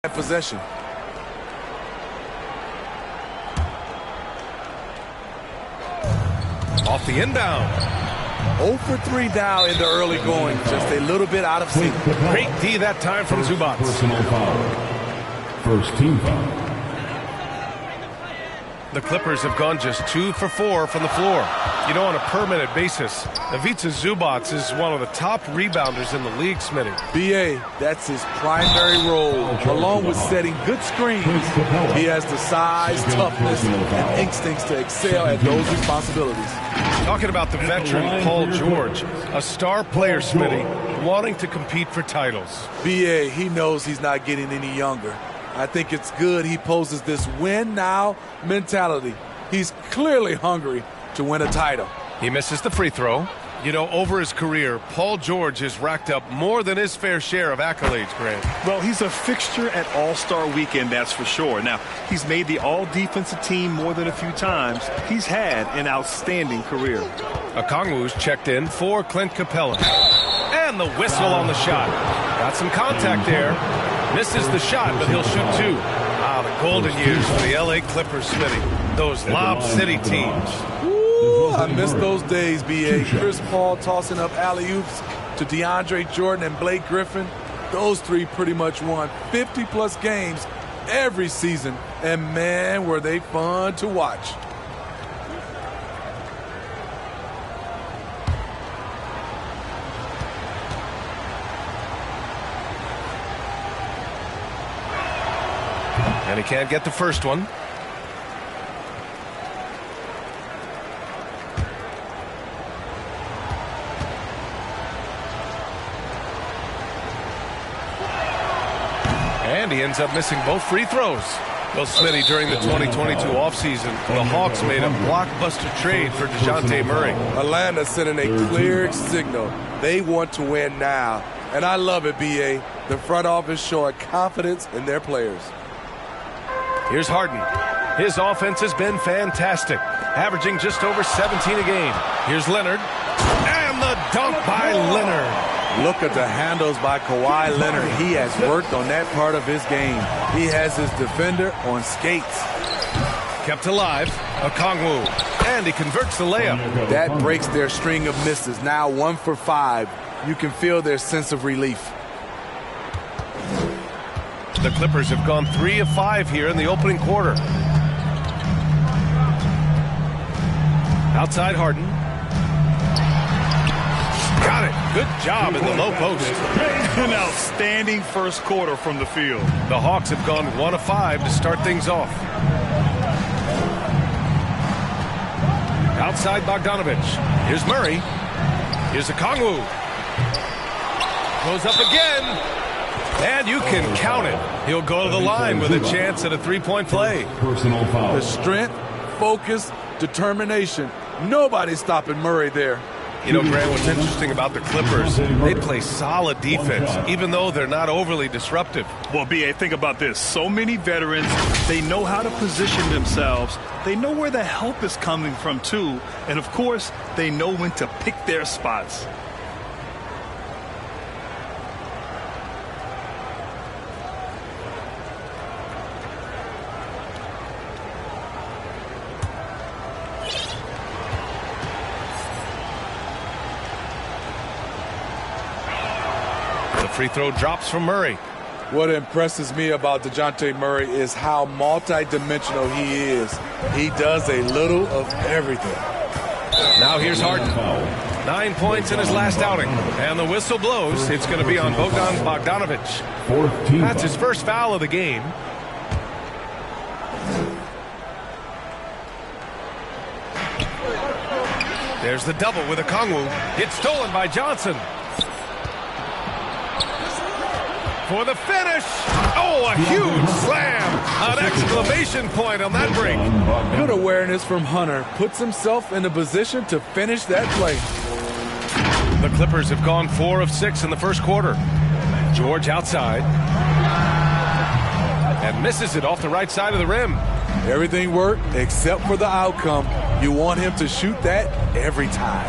possession. Off the inbound. 0 for 3 now in the early going. Just a little bit out of sync. Great D that time from Zubac. Personal foul. First team foul. The Clippers have gone just 2 for 4 from the floor. You know, on a per-minute basis, Ivica Zubac is one of the top rebounders in the league, Smitty. B.A., that's his primary role, along with setting good screens. He has the size, toughness, and instincts to excel at those responsibilities. Talking about the veteran Paul George, a star player, Smitty, wanting to compete for titles. B.A., he knows he's not getting any younger. I think it's good he poses this win-now mentality. He's clearly hungry to win a title. He misses the free throw. You know, over his career, Paul George has racked up more than his fair share of accolades, Grant. Well, he's a fixture at All-Star Weekend, that's for sure. Now, he's made the All-Defensive Team more than a few times. He's had an outstanding career. Okongwu's checked in for Clint Capella. And the whistle on the shot. Got some contact there. Misses the shot, but he'll shoot two. Ah, the golden years for the L.A. Clippers, Smitty. Those Lob City teams. Ooh, I miss those days, B.A. Chris Paul tossing up alley-oops to DeAndre Jordan and Blake Griffin. Those three pretty much won 50-plus games every season. And, man, were they fun to watch. And he can't get the first one. And he ends up missing both free throws. Well, Smitty, during the 2022 offseason, the Hawks made a blockbuster trade for DeJounte Murray. Atlanta sending a clear signal. They want to win now. And I love it, B.A. The front office showing confidence in their players. Here's Harden. His offense has been fantastic, averaging just over 17 a game. Here's Leonard. And the dunk by Leonard. Look at the handles by Kawhi Leonard. He has worked on that part of his game. He has his defender on skates. Kept alive. Okongwu. And he converts the layup. That breaks their string of misses. Now 1 for 5. You can feel their sense of relief. The Clippers have gone 3 of 5 here in the opening quarter. Outside Harden. Got it. Good job in the low post. An outstanding first quarter from the field. The Hawks have gone 1 of 5 to start things off. Outside Bogdanovich. Here's Murray. Here's Okongwu. Goes up again. And you can count it. He'll go to the line with a chance at a three-point play. Personal foul. The strength, focus, determination. Nobody's stopping Murray there. You know, Grant, what's interesting about the Clippers, they play solid defense, even though they're not overly disruptive. Well, B.A., think about this. So many veterans, they know how to position themselves. They know where the help is coming from, too. And, of course, they know when to pick their spots. Free throw drops from Murray. What impresses me about DeJounte Murray is how multi-dimensional he is. He does a little of everything. Now here's Harden. 9 points in his last outing. And the whistle blows. It's going to be on Bogdanovich. That's his first foul of the game. There's the double with Okongwu. It's stolen by Johnson. For the finish. Oh, a huge slam. An exclamation point on that break. Good awareness from Hunter. Puts himself in a position to finish that play. The Clippers have gone 4 of 6 in the first quarter. George outside. And misses it off the right side of the rim. Everything worked except for the outcome. You want him to shoot that every time.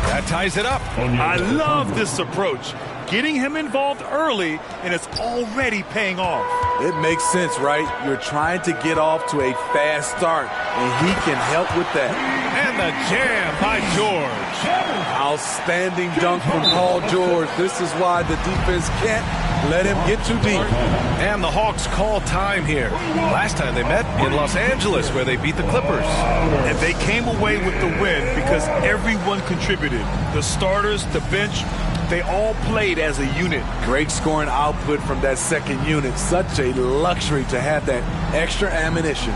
That ties it up. I love this approach. getting him involved early, and it's already paying off. It makes sense, right? You're trying to get off to a fast start, and he can help with that. And the jam by George. Outstanding dunk from Paul George. This is why the defense can't let him get too deep. And the Hawks call time here. Last time they met in Los Angeles, where they beat the Clippers. And they came away with the win because everyone contributed. The starters, the bench, they all played as a unit. Great scoring output from that second unit. Such a luxury to have that extra ammunition.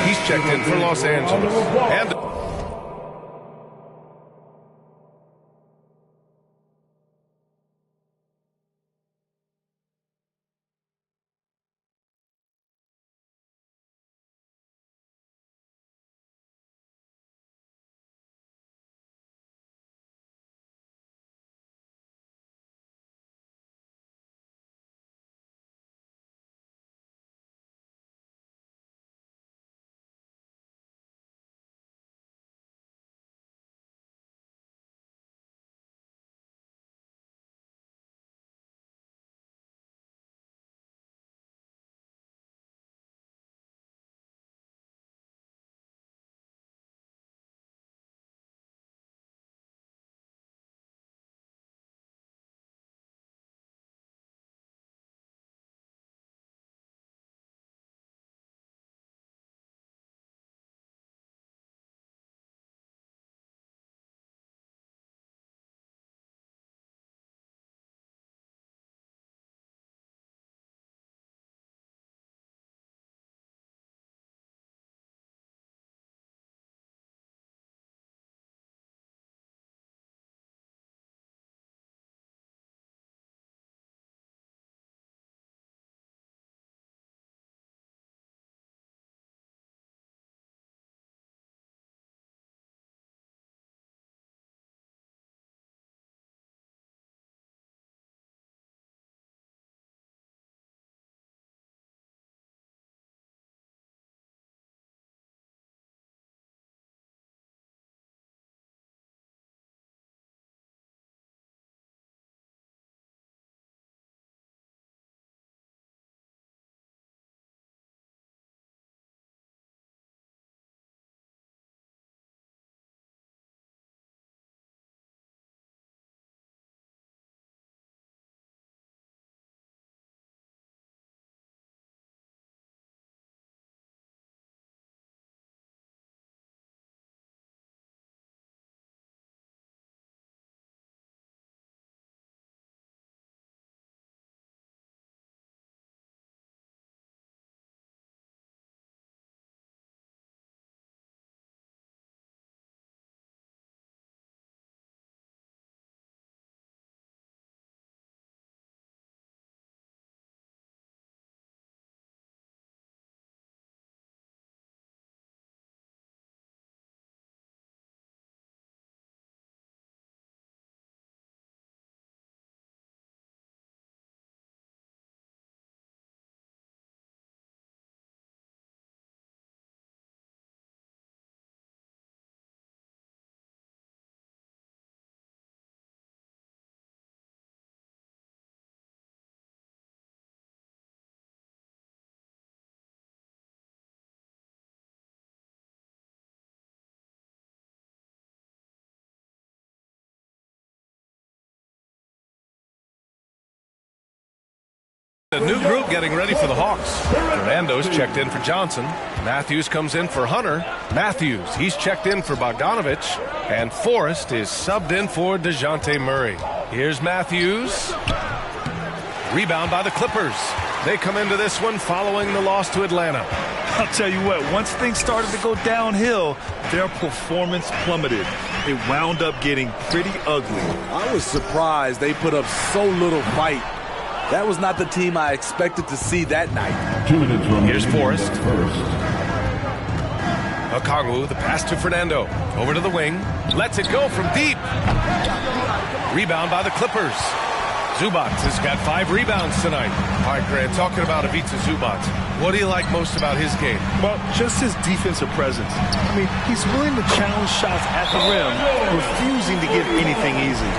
He's checked in for Los Angeles. And A new group getting ready for the Hawks. Fernando's checked in for Johnson. Matthews comes in for Hunter. Matthews, he's checked in for Bogdanovich. And Forrest is subbed in for DeJounte Murray. Here's Matthews. Rebound by the Clippers. They come into this one following the loss to Atlanta. I'll tell you what, once things started to go downhill, their performance plummeted. It wound up getting pretty ugly. I was surprised they put up so little fight. That was not the team I expected to see that night. 2 minutes remaining. Here's Forrest. First. Okongwu, the pass to Fernando. Over to the wing. Lets it go from deep. Rebound by the Clippers. Zubac has got 5 rebounds tonight. All right, Grant, talking about Ivica Zubac, what do you like most about his game? Well, just his defensive presence. I mean, he's willing to challenge shots at the rim, refusing to give anything easy.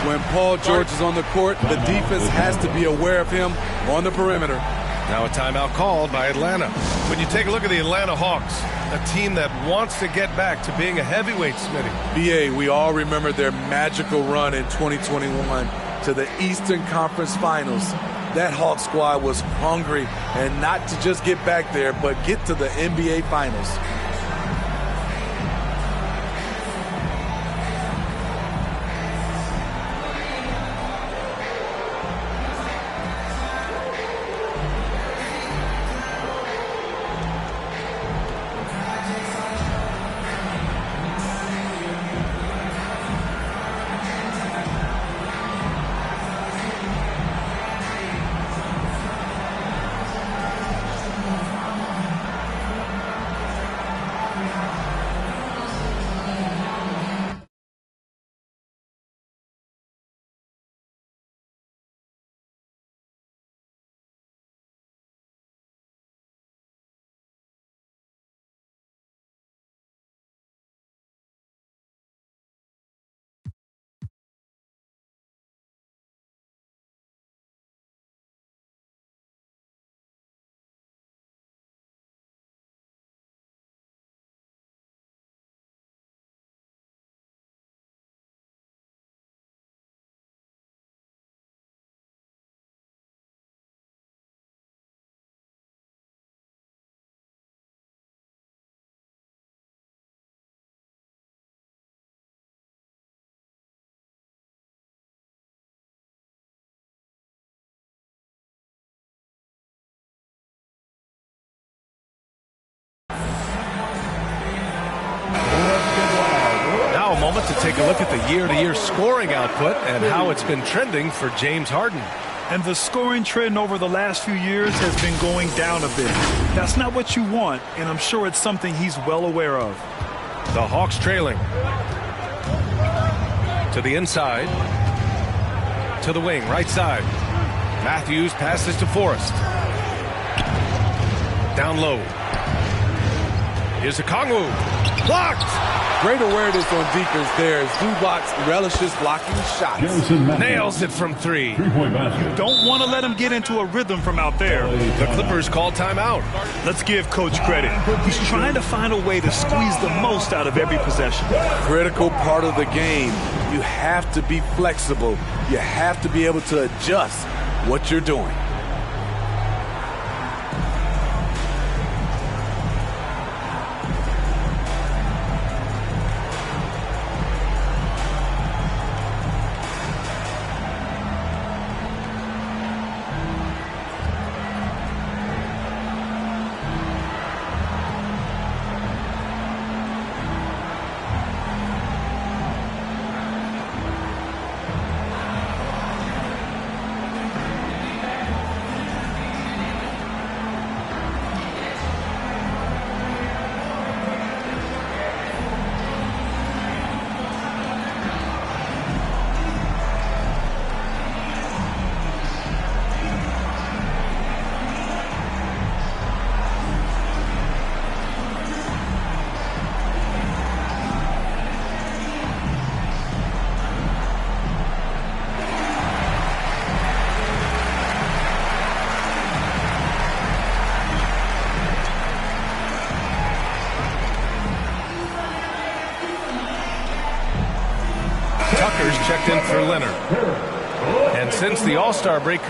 When Paul George is on the court, the defense has to be aware of him on the perimeter. Now a timeout called by Atlanta. When you take a look at the Atlanta Hawks, a team that wants to get back to being a heavyweight, Smitty. BA, we all remember their magical run in 2021 to the Eastern Conference Finals. That Hawk squad was hungry, and not to just get back there, but get to the NBA Finals. Now a moment to take a look at the year-to-year scoring output and how it's been trending for James Harden. And the scoring trend over the last few years has been going down a bit. That's not what you want, and I'm sure it's something he's well aware of. The Hawks trailing. To the inside. To the wing, right side. Matthews passes to Forrest. Down low. Here's Okongwu. Blocked! Great awareness on defense there. Zubac relishes blocking shots. Nails it from 3. Three-point basket. Don't want to let him get into a rhythm from out there. The Clippers call timeout. Let's give Coach credit. He's trying to find a way to squeeze the most out of every possession. Critical part of the game. You have to be flexible. You have to be able to adjust what you're doing. Tucker's checked in for Leonard. And since the All-Star break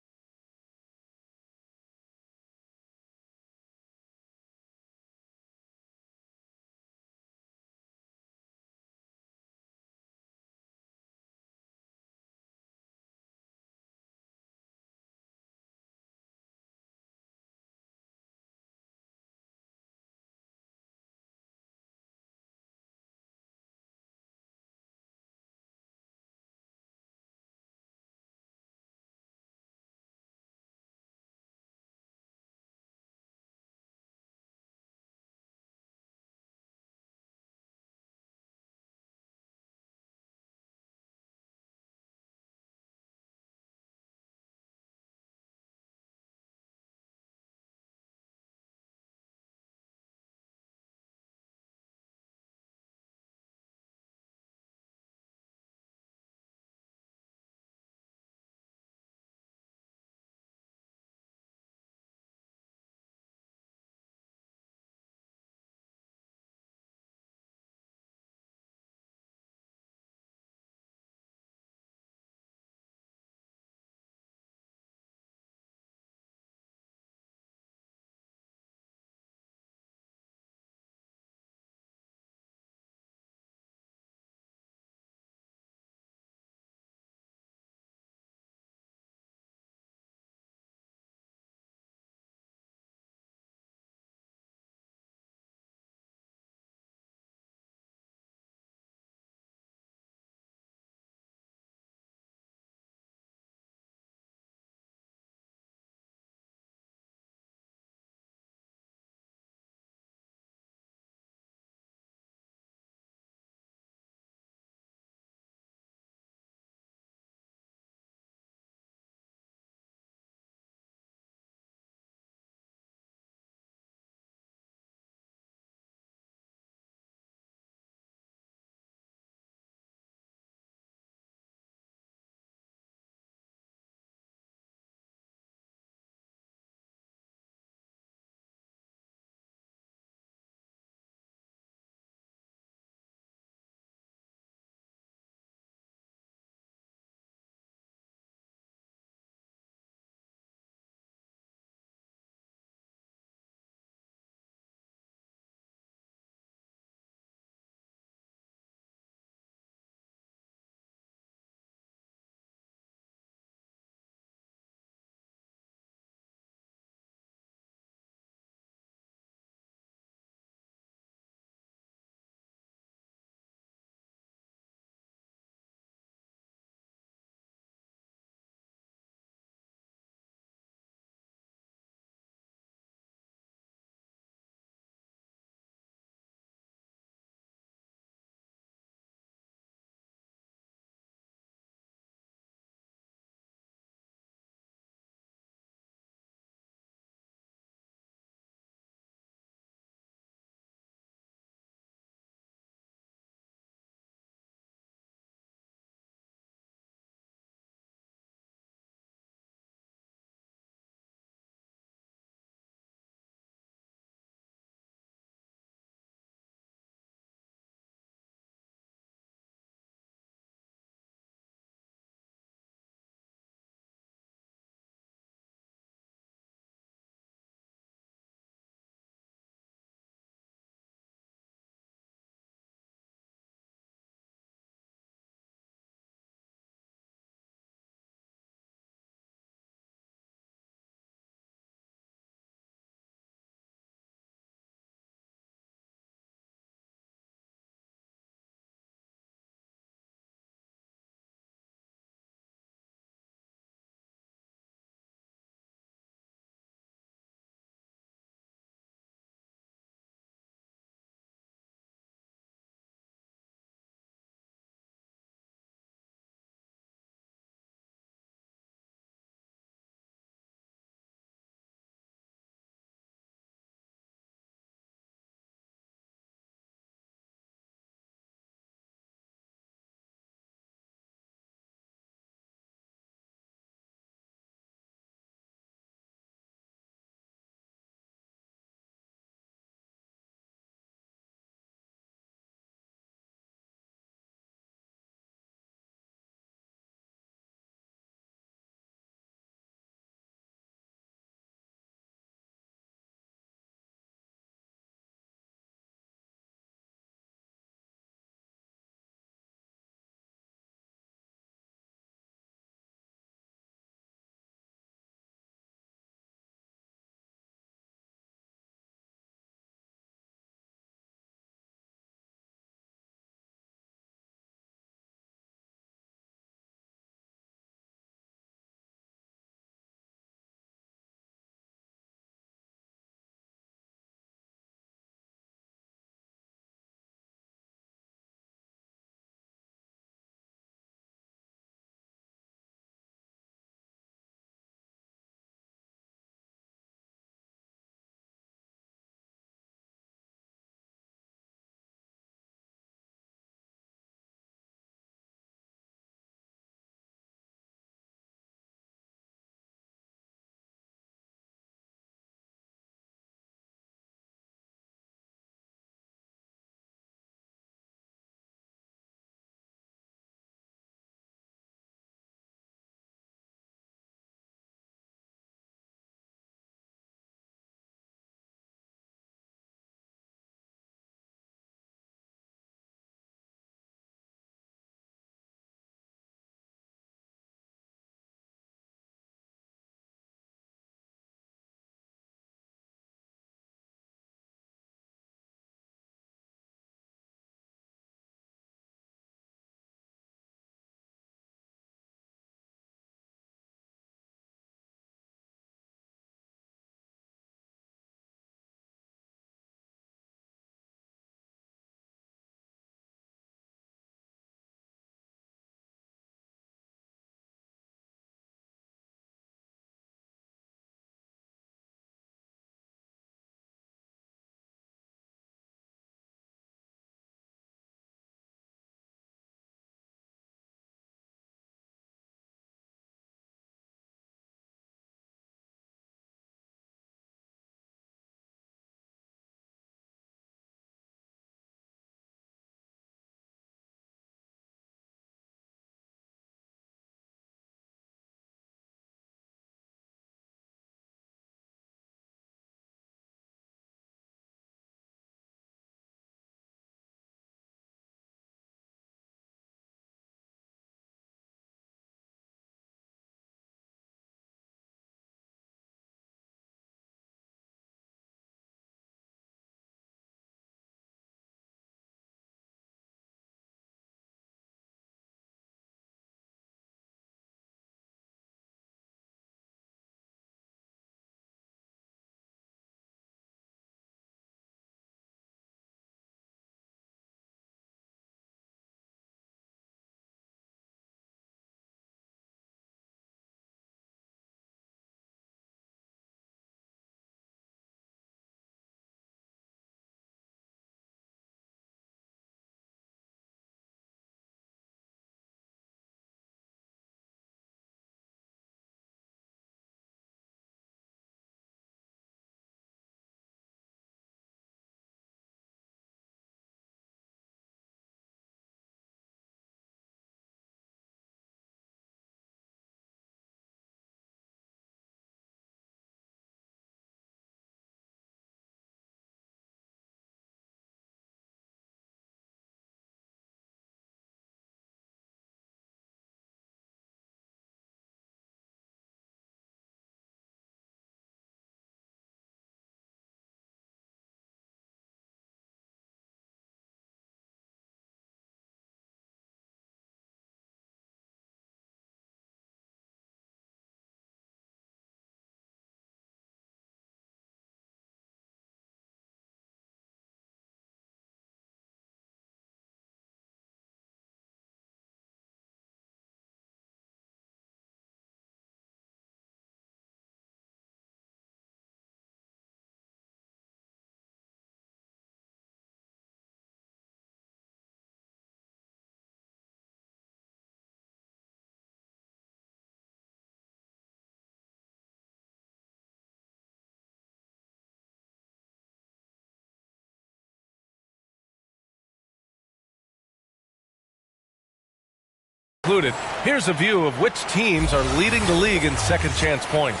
concluded. Here's a view of which teams are leading the league in second chance points.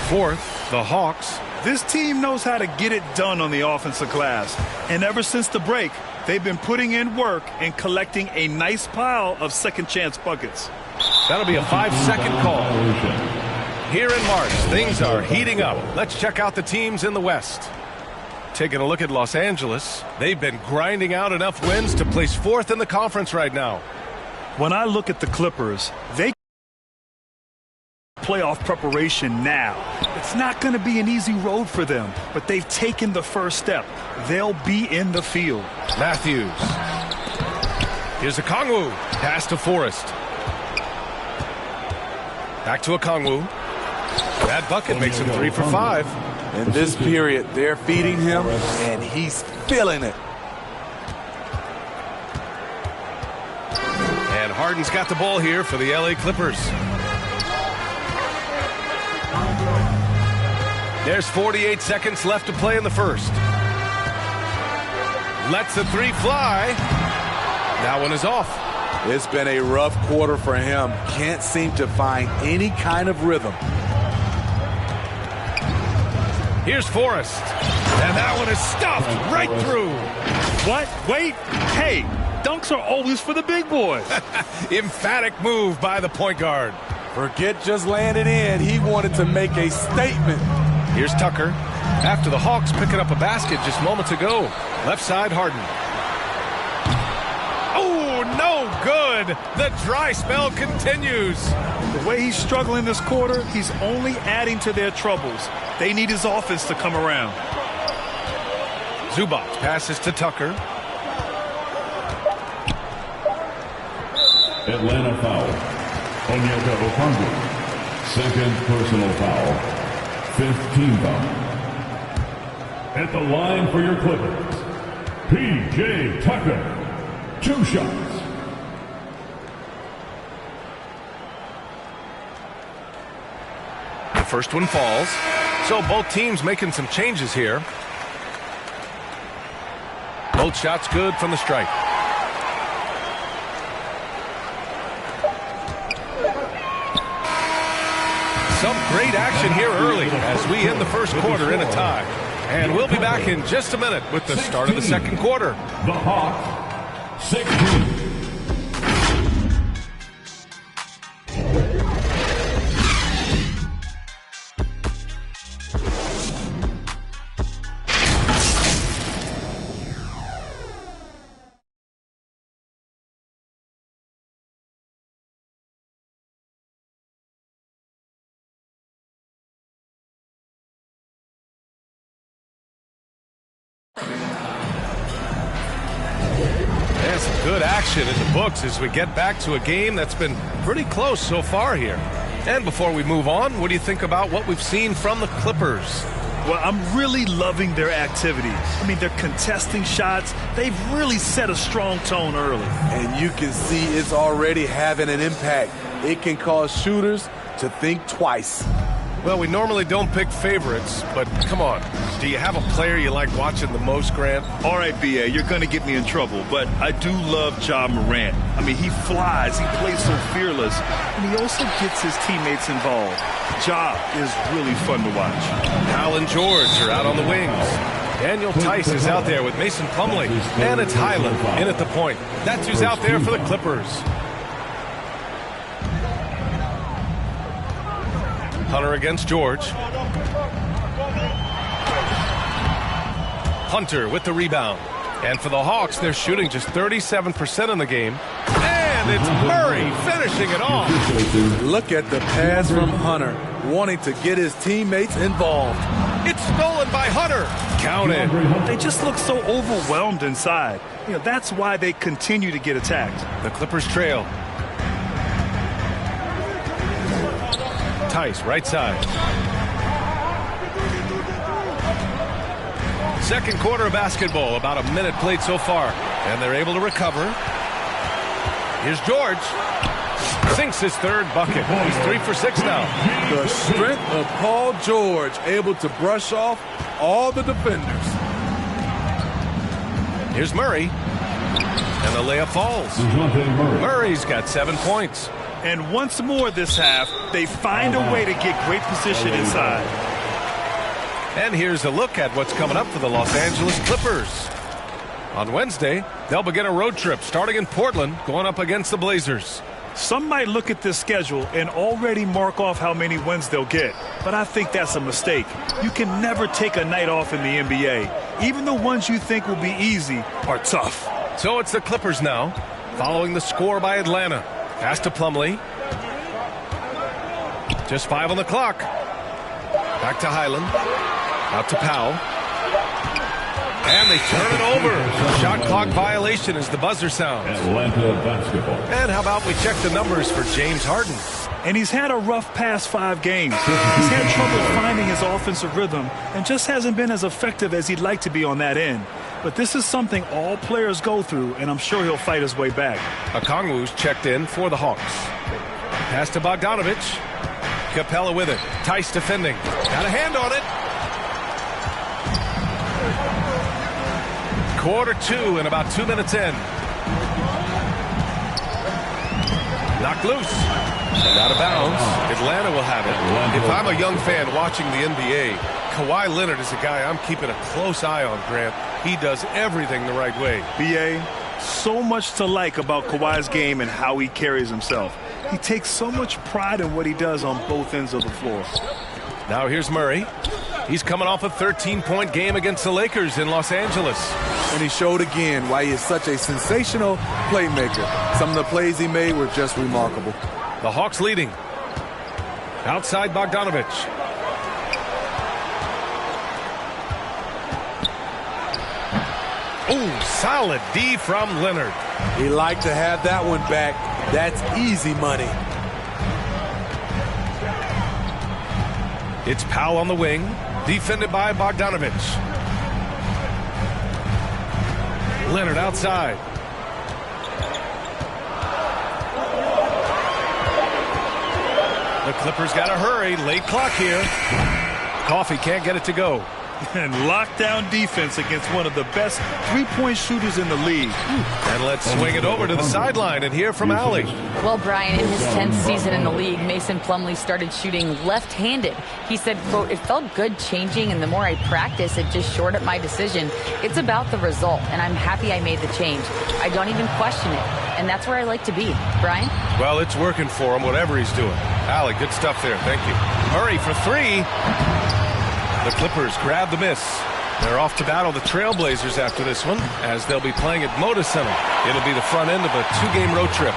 Fourth, the Hawks. This team knows how to get it done on the offensive glass. And ever since the break, they've been putting in work and collecting a nice pile of second chance buckets. That'll be a 5-second call. Here in March, things are heating up. Let's check out the teams in the West. Taking a look at Los Angeles, they've been grinding out enough wins to place fourth in the conference right now. When I look at the Clippers, they playoff preparation now. It's not going to be an easy road for them, but they've taken the first step. They'll be in the field. Matthews. Here's Okongwu. Pass to Forrest. Back to Okongwu. That bucket makes him 3 for 5. In this period, they're feeding him, and he's feeling it. And Harden's got the ball here for the LA Clippers. There's 48 seconds left to play in the first. Lets the three fly. That one is off. It's been a rough quarter for him. Can't seem to find any kind of rhythm. Here's Forrest. And that one is stuffed right through. What? Wait. Hey, dunks are always for the big boys. Emphatic move by the point guard. Forget just laying it in. He wanted to make a statement. Here's Tucker. After the Hawks picking up a basket just moments ago. Left side, Harden. Oh, no good. The dry spell continues. The way he's struggling this quarter, he's only adding to their troubles. They need his offense to come around. Zubac passes to Tucker. Atlanta foul. Onyeka Okongwu. Second personal foul. Fifth team foul. At the line for your Clippers, P.J. Tucker. 2 shots. The first one falls. So both teams making some changes here. Both shots good from the stripe. Some great action here early as we end the first quarter in a tie. And we'll be back in just a minute with the start of the second quarter. The Hawks, 16. There's some good action in the books as we get back to a game that's been pretty close so far here. And before we move on, what do you think about what we've seen from the Clippers? Well, I'm really loving their activity. I mean, they're contesting shots. They've really set a strong tone early. And you can see it's already having an impact. It can cause shooters to think twice. Well, we normally don't pick favorites, but come on. Do you have a player you like watching the most, Grant? All right, B.A., you're going to get me in trouble, but I do love Ja Morant. I mean, he flies, he plays so fearless, and he also gets his teammates involved. Ja is really fun to watch. Hal and George are out on the wings. Daniel Tice is out there with Mason Plumlee, and it's Highland in at the point. That's who's out there for the Clippers. Hunter against George. Hunter with the rebound. And for the Hawks, they're shooting just 37% in the game. And it's Murray finishing it off. Look at the pass from Hunter, wanting to get his teammates involved. It's stolen by Hunter. Counted. They just look so overwhelmed inside. You know, that's why they continue to get attacked. The Clippers trail. Tice, right side. Second quarter of basketball, about a minute played so far. And they're able to recover. Here's George. Sinks his third bucket. He's 3 for 6 now. The strength of Paul George, able to brush off all the defenders. Here's Murray. And the layup falls. Murray's got 7 points. And once more this half, they find a way to get great position inside. And here's a look at what's coming up for the Los Angeles Clippers. On Wednesday, they'll begin a road trip starting in Portland, going up against the Blazers. Some might look at this schedule and already mark off how many wins they'll get, but I think that's a mistake. You can never take a night off in the NBA. Even the ones you think will be easy are tough. So it's the Clippers now, following the score by Atlanta. Pass to Plumlee. Just 5 on the clock. Back to Highland. Out to Powell. And they turn it over. Shot clock violation as the buzzer sounds. Atlanta basketball. And how about we check the numbers for James Harden? And he's had a rough past 5 games. He's had trouble finding his offensive rhythm and just hasn't been as effective as he'd like to be on that end. But this is something all players go through, and I'm sure he'll fight his way back. Okongwu's checked in for the Hawks. Pass to Bogdanovich. Capella with it. Tice defending. Got a hand on it. Quarter 2 and about 2 minutes in. Knocked loose. And out of bounds. Atlanta will have it. If I'm a young fan watching the NBA, Kawhi Leonard is a guy I'm keeping a close eye on, Grant. He does everything the right way. B.A., so much to like about Kawhi's game and how he carries himself. He takes so much pride in what he does on both ends of the floor. Now here's Murray. He's coming off a 13-point game against the Lakers in Los Angeles. And he showed again why he is such a sensational playmaker. Some of the plays he made were just remarkable. The Hawks leading. Outside Bogdanovich. Oh, solid D from Leonard. He liked to have that one back. That's easy money. It's Powell on the wing, defended by Bogdanovich. Leonard outside. The Clippers got to hurry. Late clock here. Coffee can't get it to go. And lockdown defense against one of the best three-point shooters in the league. And let's swing it over to the sideline and hear from Allie. Well, Brian, in his 10th season in the league, Mason Plumlee started shooting left-handed. He said, quote, "It felt good changing, and the more I practice, it just shored up my decision. It's about the result, and I'm happy I made the change. I don't even question it, and that's where I like to be." Brian? Well, it's working for him, whatever he's doing. Allie, good stuff there. Thank you. Murray for 3. The Clippers grab the miss. They're off to battle the Trailblazers after this one, as they'll be playing at Moda Center. It'll be the front end of a 2-game road trip.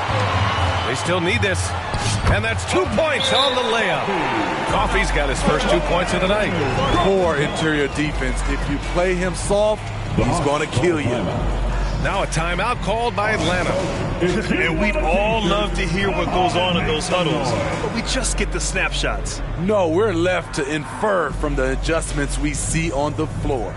They still need this. And that's 2 points on the layup. Coffey's got his first 2 points of the night. Poor interior defense. If you play him soft, he's going to kill you. Now a timeout called by Atlanta. And we'd all love to hear what goes on in those huddles, but we just get the snapshots. No, we're left to infer from the adjustments we see on the floor.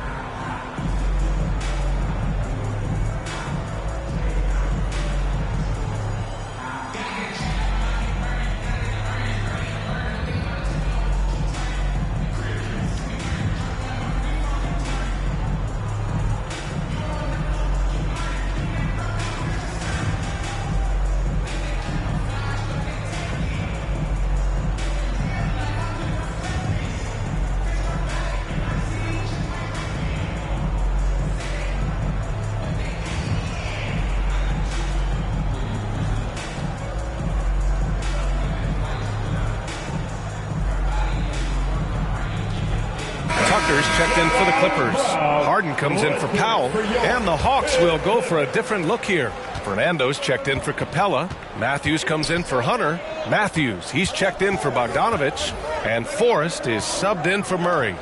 Tucker's checked in for the Clippers. Harden comes in for Powell. And the Hawks will go for a different look here. Fernando's checked in for Capella. Matthews comes in for Hunter. Matthews, he's checked in for Bogdanovich. And Forrest is subbed in for Murray.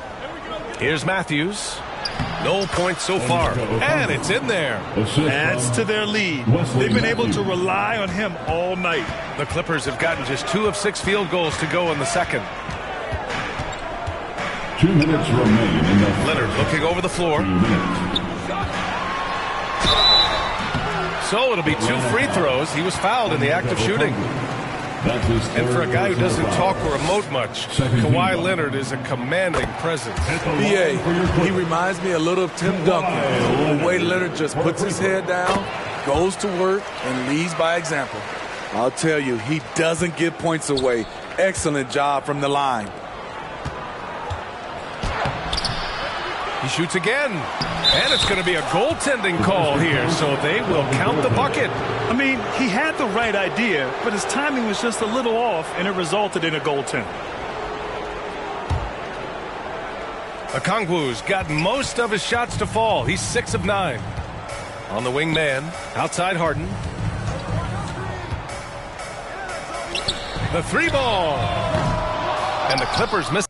Here's Matthews. No points so far. And it's in there. Adds to their lead. They've been able to rely on him all night. The Clippers have gotten just 2 of 6 field goals to go in the second. 2 minutes remain in the Leonard looking over the floor. So it'll be 2 free throws. He was fouled in the act of shooting. And for a guy who doesn't talk or emote much, Kawhi Leonard is a commanding presence. B.A., he reminds me a little of Tim Duncan. The way Leonard just puts his head down, goes to work, and leads by example. I'll tell you, he doesn't give points away. Excellent job from the line. He shoots again. And it's going to be a goaltending call here, so they will count the bucket. I mean, he had the right idea, but his timing was just a little off, and it resulted in a goaltend. Okongwu's got most of his shots to fall. He's 6 of 9. On the wing man, outside Harden. The 3 ball. And the Clippers miss.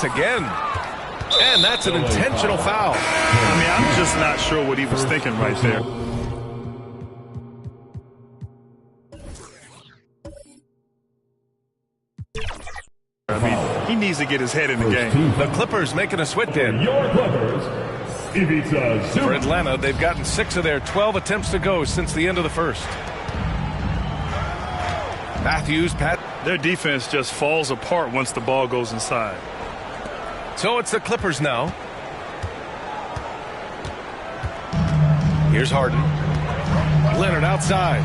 again. And that's an intentional foul. I mean, I'm just not sure what he was thinking right there. I mean, he needs to get his head in the game. The Clippers making a switch in. Your Clippers, Ivica For Zubac. Atlanta, they've gotten 6 of their 12 attempts to go since the end of the first. Matthews, Their defense just falls apart once the ball goes inside. So it's the Clippers now. Here's Harden. Leonard outside.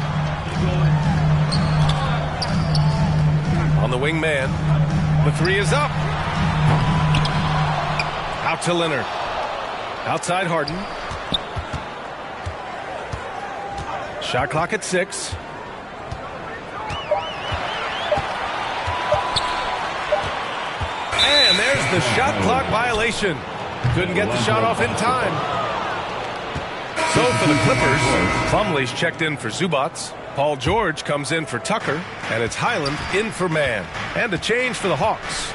On the wing man. The three is up. Out to Leonard. Outside Harden. Shot clock at 6. And there's the shot clock violation. Couldn't get the shot off in time. So for the Clippers, Plumlee's checked in for Zubac. Paul George comes in for Tucker. And it's Highland in for Mann. And a change for the Hawks.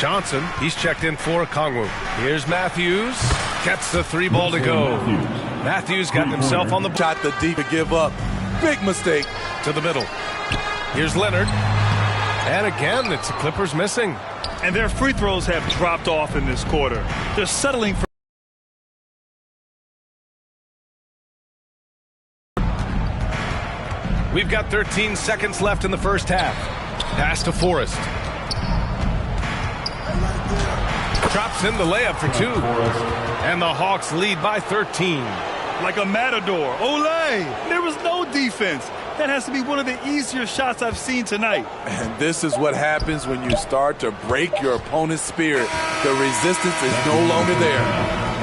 Johnson, he's checked in for Kongwu. Here's Matthews. Gets the 3 ball to go. Matthews got himself on the Shot the deep to give up. Big mistake. to the middle. Here's Leonard. And again, it's the Clippers missing. And their free throws have dropped off in this quarter. They're settling for. We've got 13 seconds left in the first half. Pass to Forrest. Drops in the layup for 2. And the Hawks lead by 13. Like a matador. Olay! There was no defense. That has to be one of the easier shots I've seen tonight. And this is what happens when you start to break your opponent's spirit. The resistance is no longer there.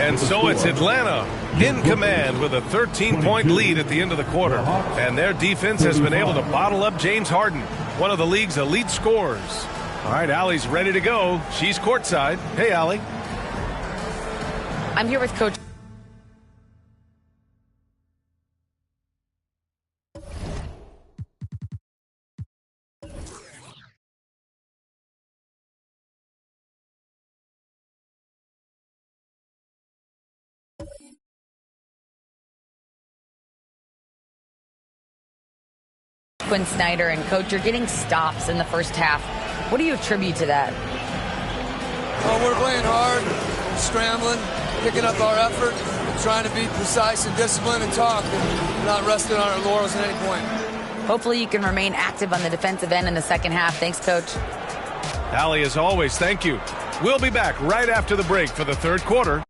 And so it's Atlanta in command with a 13-point lead at the end of the quarter. And their defense has been able to bottle up James Harden, one of the league's elite scorers. All right, Allie's ready to go. She's courtside. Hey, Allie. I'm here with Coach. Quinn Snyder, and Coach, you're getting stops in the first half. What do you attribute to that? Well, we're playing hard, scrambling, picking up our effort, trying to be precise and disciplined and talk, and not resting on our laurels at any point. Hopefully you can remain active on the defensive end in the second half. Thanks, Coach. Allie, as always, thank you. We'll be back right after the break for the third quarter.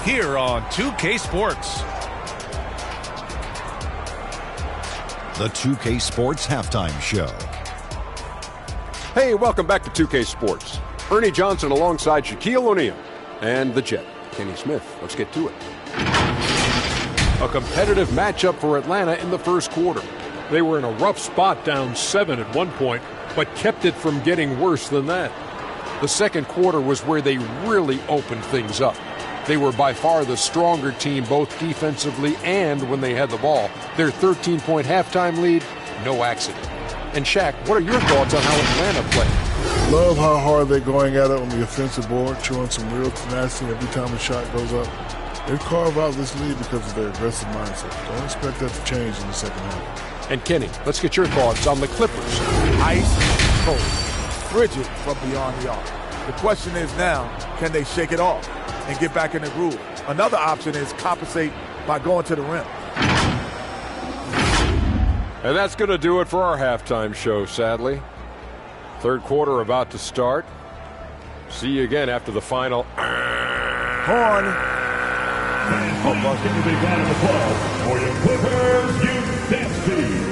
here on 2K Sports. The 2K Sports Halftime Show. Hey, welcome back to 2K Sports. Ernie Johnson alongside Shaquille O'Neal and the Jet, Kenny Smith. Let's get to it. A competitive matchup for Atlanta in the first quarter. They were in a rough spot, down 7 at one point, but kept it from getting worse than that. The second quarter was where they really opened things up. They were by far the stronger team, both defensively and when they had the ball. Their 13-point halftime lead, no accident. And Shaq, what are your thoughts on how Atlanta played? Love how hard they're going at it on the offensive board, showing some real tenacity every time a shot goes up. They've carved out this lead because of their aggressive mindset. Don't expect that to change in the second half. And Kenny, let's get your thoughts on the Clippers. Ice cold, frigid from beyond the arc. The question is now, can they shake it off and get back in the groove? Another option is compensate by going to the rim. And that's going to do it for our halftime show, sadly. Third quarter about to start. See you again after the final. Horn. Give a big round of applause for your Clippers, you dance team.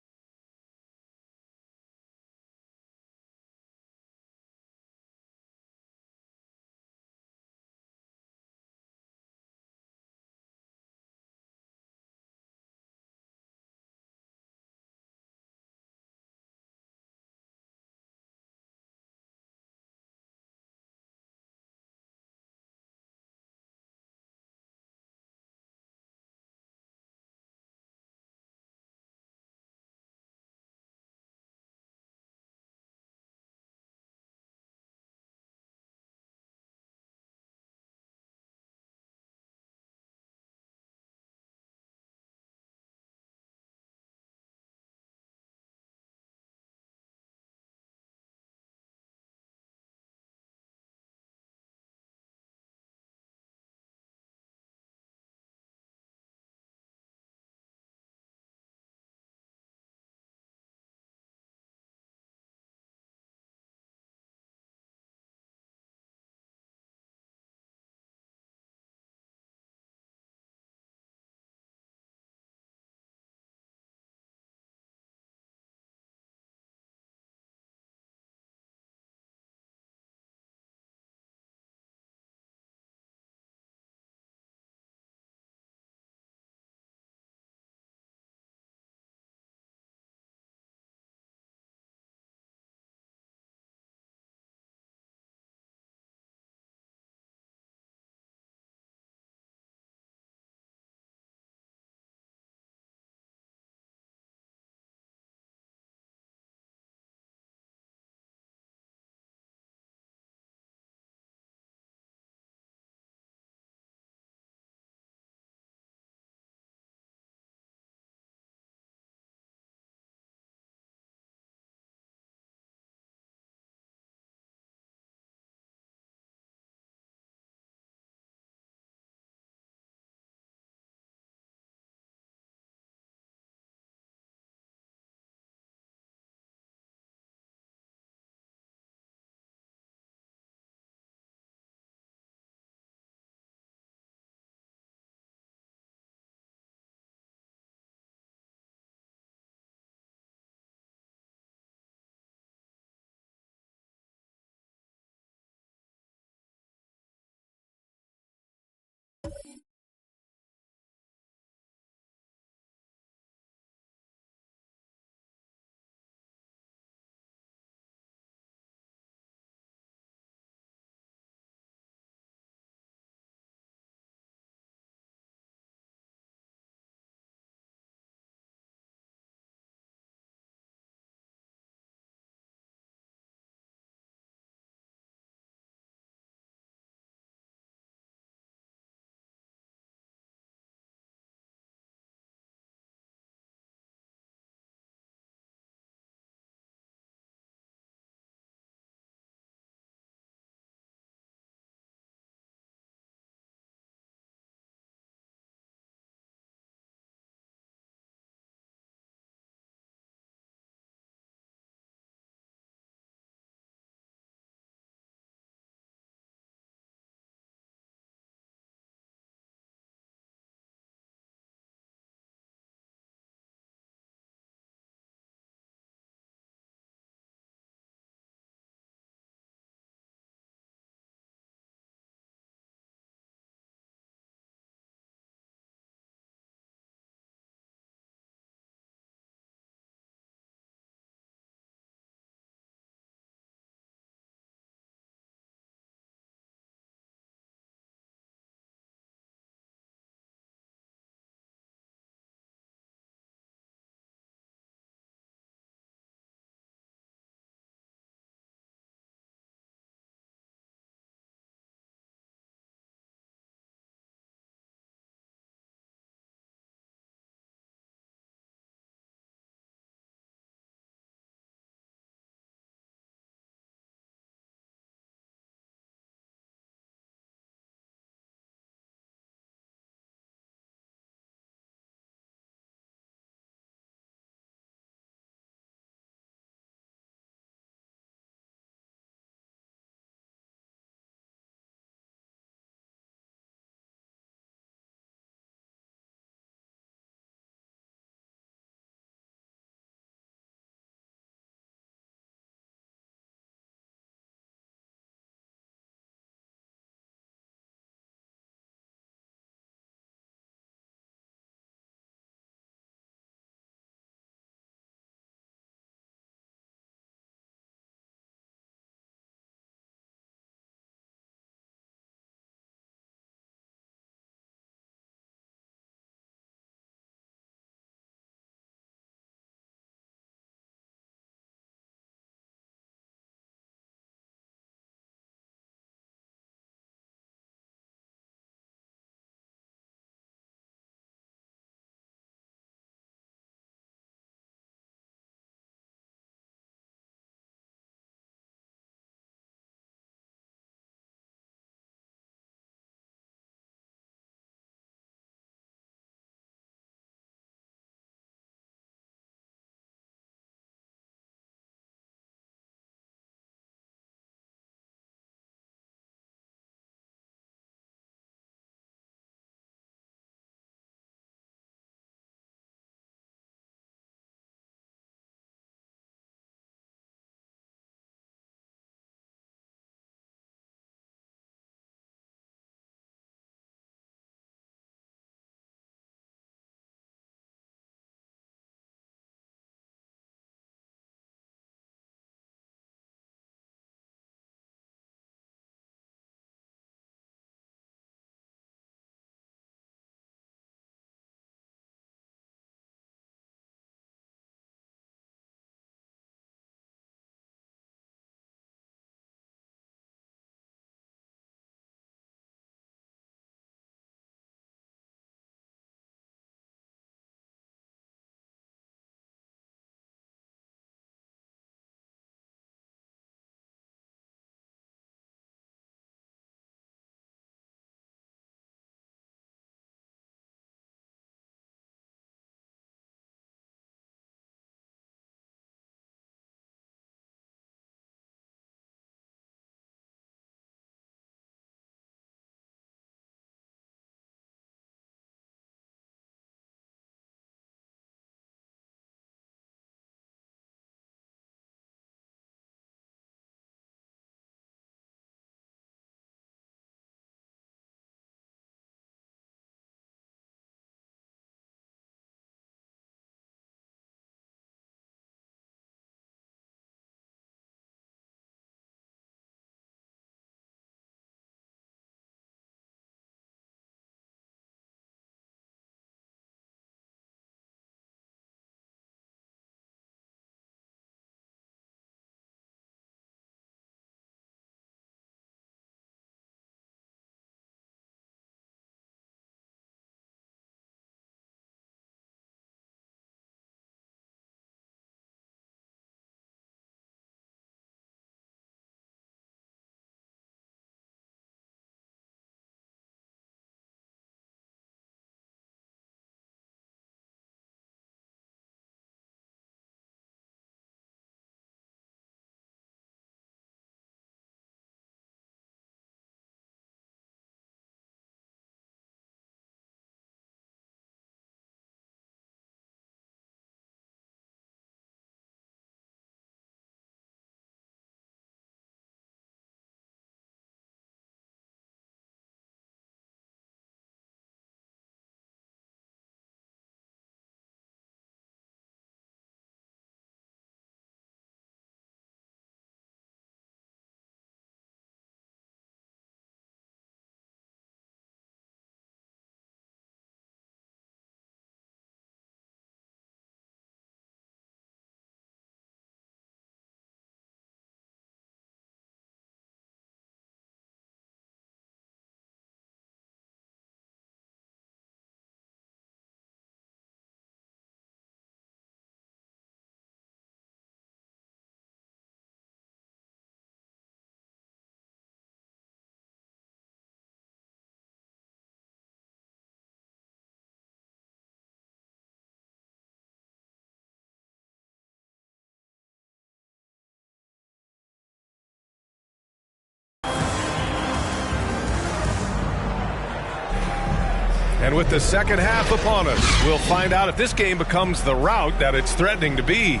And with the second half upon us, we'll find out if this game becomes the rout that it's threatening to be.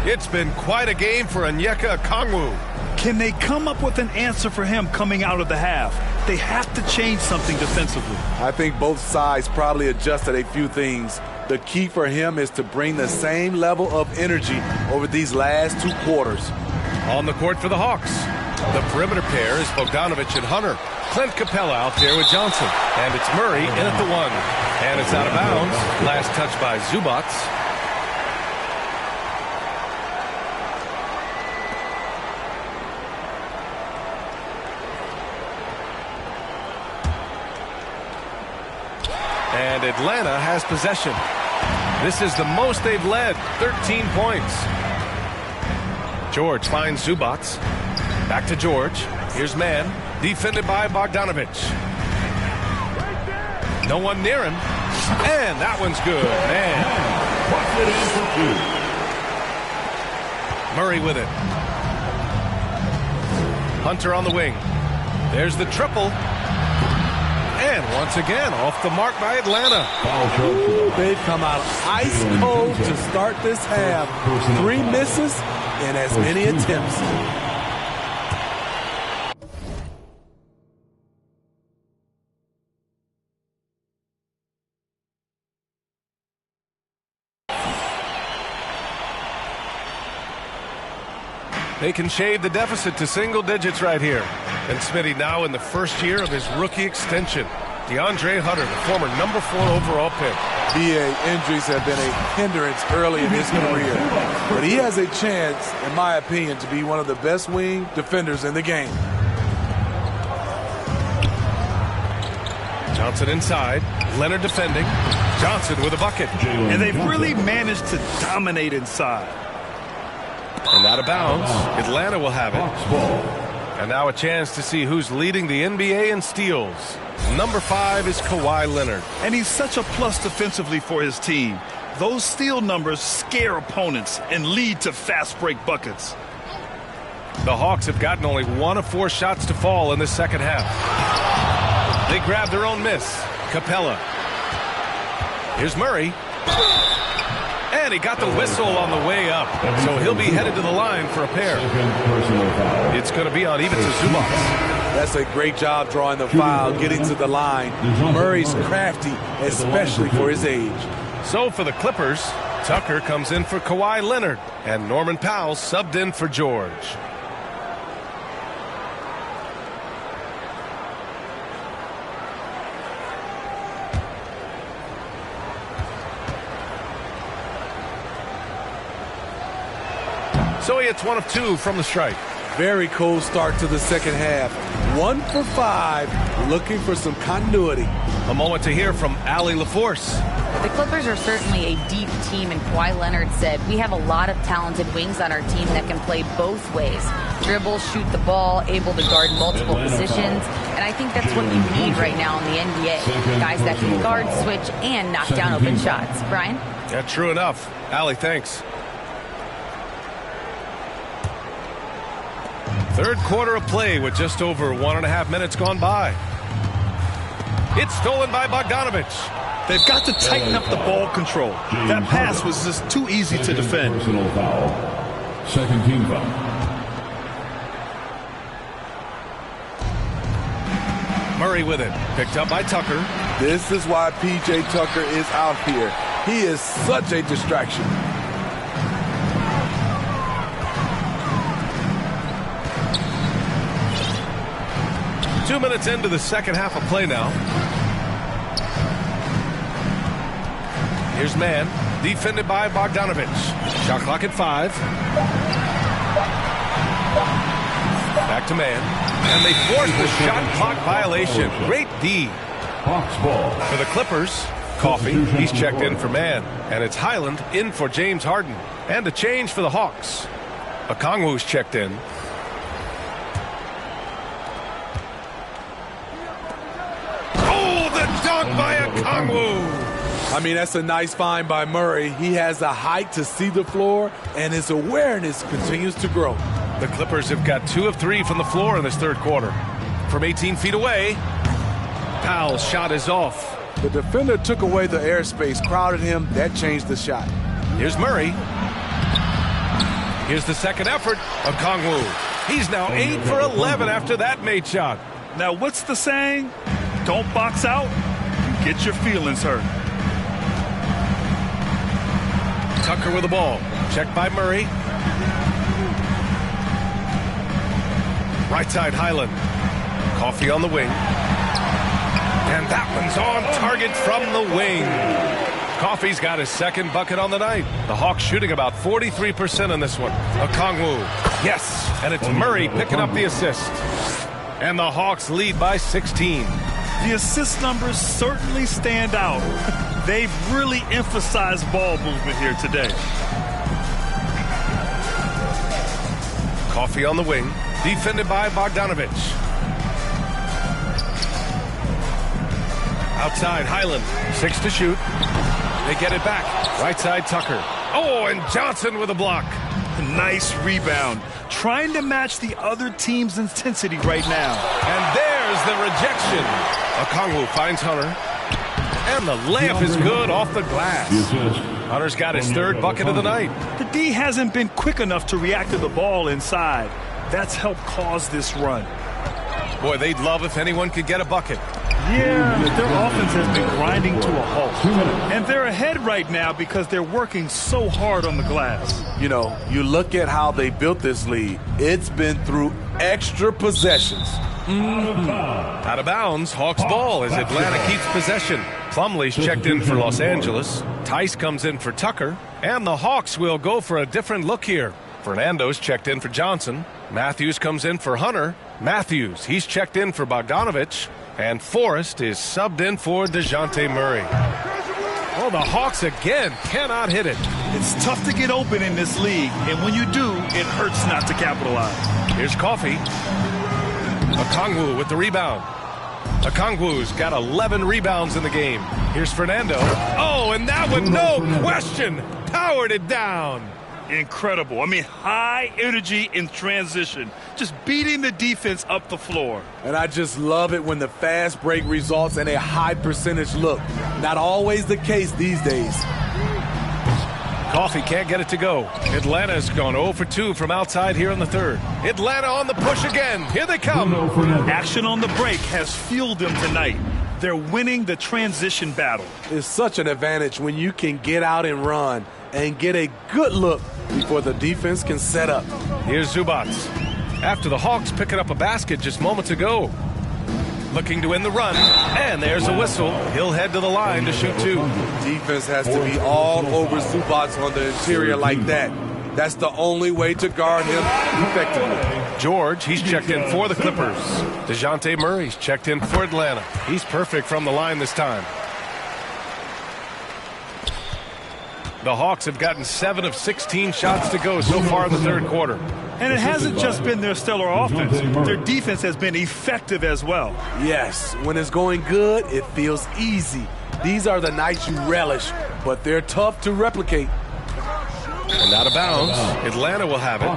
It's been quite a game for Onyeka Okongwu. Can they come up with an answer for him coming out of the half? They have to change something defensively. I think both sides probably adjusted a few things. The key for him is to bring the same level of energy over these last 2 quarters. On the court for the Hawks, the perimeter pair is Bogdanovich and Hunter. Clint Capella out there with Johnson. And it's Murray in at the 1. And it's out of bounds. Last touch by Zubac. And Atlanta has possession. This is the most they've led, 13 points. George finds Zubac. Back to George. Here's man. Defended by Bogdanovich. No one near him. And that one's good, man. Murray with it. Hunter on the wing. There's the triple. And once again, off the mark by Atlanta. They've come out ice cold to start this half. 3 misses and as many attempts. They can shave the deficit to single digits right here. And Smitty now in the first year of his rookie extension. DeAndre Hunter, the former number 4 overall pick. BA injuries have been a hindrance early in his career. But he has a chance, in my opinion, to be one of the best wing defenders in the game. Johnson inside. Leonard defending. Johnson with a bucket. And they've really managed to dominate inside. And out of bounds. Atlanta will have it. And now a chance to see who's leading the NBA in steals. Number 5 is Kawhi Leonard. And he's such a plus defensively for his team. Those steal numbers scare opponents and lead to fast break buckets. The Hawks have gotten only 1 of 4 shots to fall in the second half. They grab their own miss. Capella. Here's Murray. And he got the whistle on the way up. So he'll be headed to the line for a pair. It's going to be on even to Zubac. That's a great job drawing the foul, getting to the line. Murray's crafty, especially for his age. So for the Clippers, Tucker comes in for Kawhi Leonard. And Norman Powell subbed in for George. So he hits 1 of 2 from the stripe. Very cold start to the second half. 1 for 5, looking for some continuity. A moment to hear from Allie LaForce. The Clippers are certainly a deep team, and Kawhi Leonard said, we have a lot of talented wings on our team that can play both ways. Dribble, shoot the ball, able to guard multiple positions, and I think that's what you need right now in the NBA. Guys that can guard, switch, and knock down open shots. Brian? Yeah, true enough. Allie, thanks. Third quarter of play with just over 1.5 minutes gone by. It's stolen by Bogdanovich. They've got to tighten up the ball control. That pass was just too easy to defend. Personal foul. Second team foul. Murray with it. Picked up by Tucker. This is why P.J. Tucker is out here. He is such a distraction. Two minutes into the second half of play now. Here's man, defended by Bogdanovich. Shot clock at 5. Back to man. And they force the shot clock violation. Great D. Hawks ball. For the Clippers, Coffey, he's checked in for man. And it's Highland in for James Harden. And a change for the Hawks. Okongwu's checked in. Dunk by Okongwu. I mean, that's a nice find by Murray. He has the height to see the floor, and his awareness continues to grow. The Clippers have got 2 of 3 from the floor in this third quarter. From 18 feet away, Powell's shot is off. The defender took away the airspace, crowded him. That changed the shot. Here's Murray. Here's the second effort. Okongwu. He's now 8 for 11 after that made shot. Now, what's the saying? Don't box out, you get your feelings hurt. Tucker with the ball. Checked by Murray. Right side, Highland. Coffee on the wing. And that one's on target from the wing. Coffey's got his second bucket on the night. The Hawks shooting about 43% on this one. Okongwu. Yes, and it's Murray picking up the assist. And the Hawks lead by 16. The assist numbers certainly stand out. They've really emphasized ball movement here today. Coffey on the wing. Defended by Bogdanovich. Outside, Highland. 6 to shoot. They get it back. Right side, Tucker. Oh, and Johnson with a block. Nice rebound. Trying to match the other team's intensity right now. And there's the rejection. Okongwu finds Hunter. And the layup is good off the glass. Hunter's got his third bucket of the night. The D hasn't been quick enough to react to the ball inside. That's helped cause this run. Boy, they'd love if anyone could get a bucket. Yeah, their offense has been grinding to a halt. And they're ahead right now because they're working so hard on the glass. You know, you look at how they built this lead. It's been through extra possessions. Out of bounds, Hawks ball as Atlanta keeps possession. Plumlee's checked in for Los Angeles. Tice comes in for Tucker. And the Hawks will go for a different look here. Fernando's checked in for Johnson. Matthews comes in for Hunter. Matthews, he's checked in for Bogdanovich. And Forrest is subbed in for DeJounte Murray. Oh, the Hawks again cannot hit it. It's tough to get open in this league, and when you do, it hurts not to capitalize. Here's Coffey. Okongwu with the rebound. Okongwu's got 11 rebounds in the game. Here's Fernando. Oh, and that one, no question, powered it down. Incredible. I mean, high energy in transition. Just beating the defense up the floor. And I just love it when the fast break results in a high percentage look. Not always the case these days. Coffey can't get it to go. Atlanta's gone 0 for 2 from outside here in the third. Atlanta on the push again. Here they come. Action on the break has fueled them tonight. They're winning the transition battle. It's such an advantage when you can get out and run and get a good look before the defense can set up. Here's Zubac. After the Hawks picking up a basket just moments ago. Looking to win the run. And there's a whistle. He'll head to the line to shoot 2. Defense has to be all over Zubac on the interior like that. That's the only way to guard him effectively. George, he's checked in for the Clippers. DeJounte Murray's checked in for Atlanta. He's perfect from the line this time. The Hawks have gotten 7 of 16 shots to go so far in the third quarter. And it hasn't just been their stellar offense. Their defense has been effective as well. Yes, when it's going good, it feels easy. These are the nights you relish, but they're tough to replicate. And out of bounds, Atlanta will have it.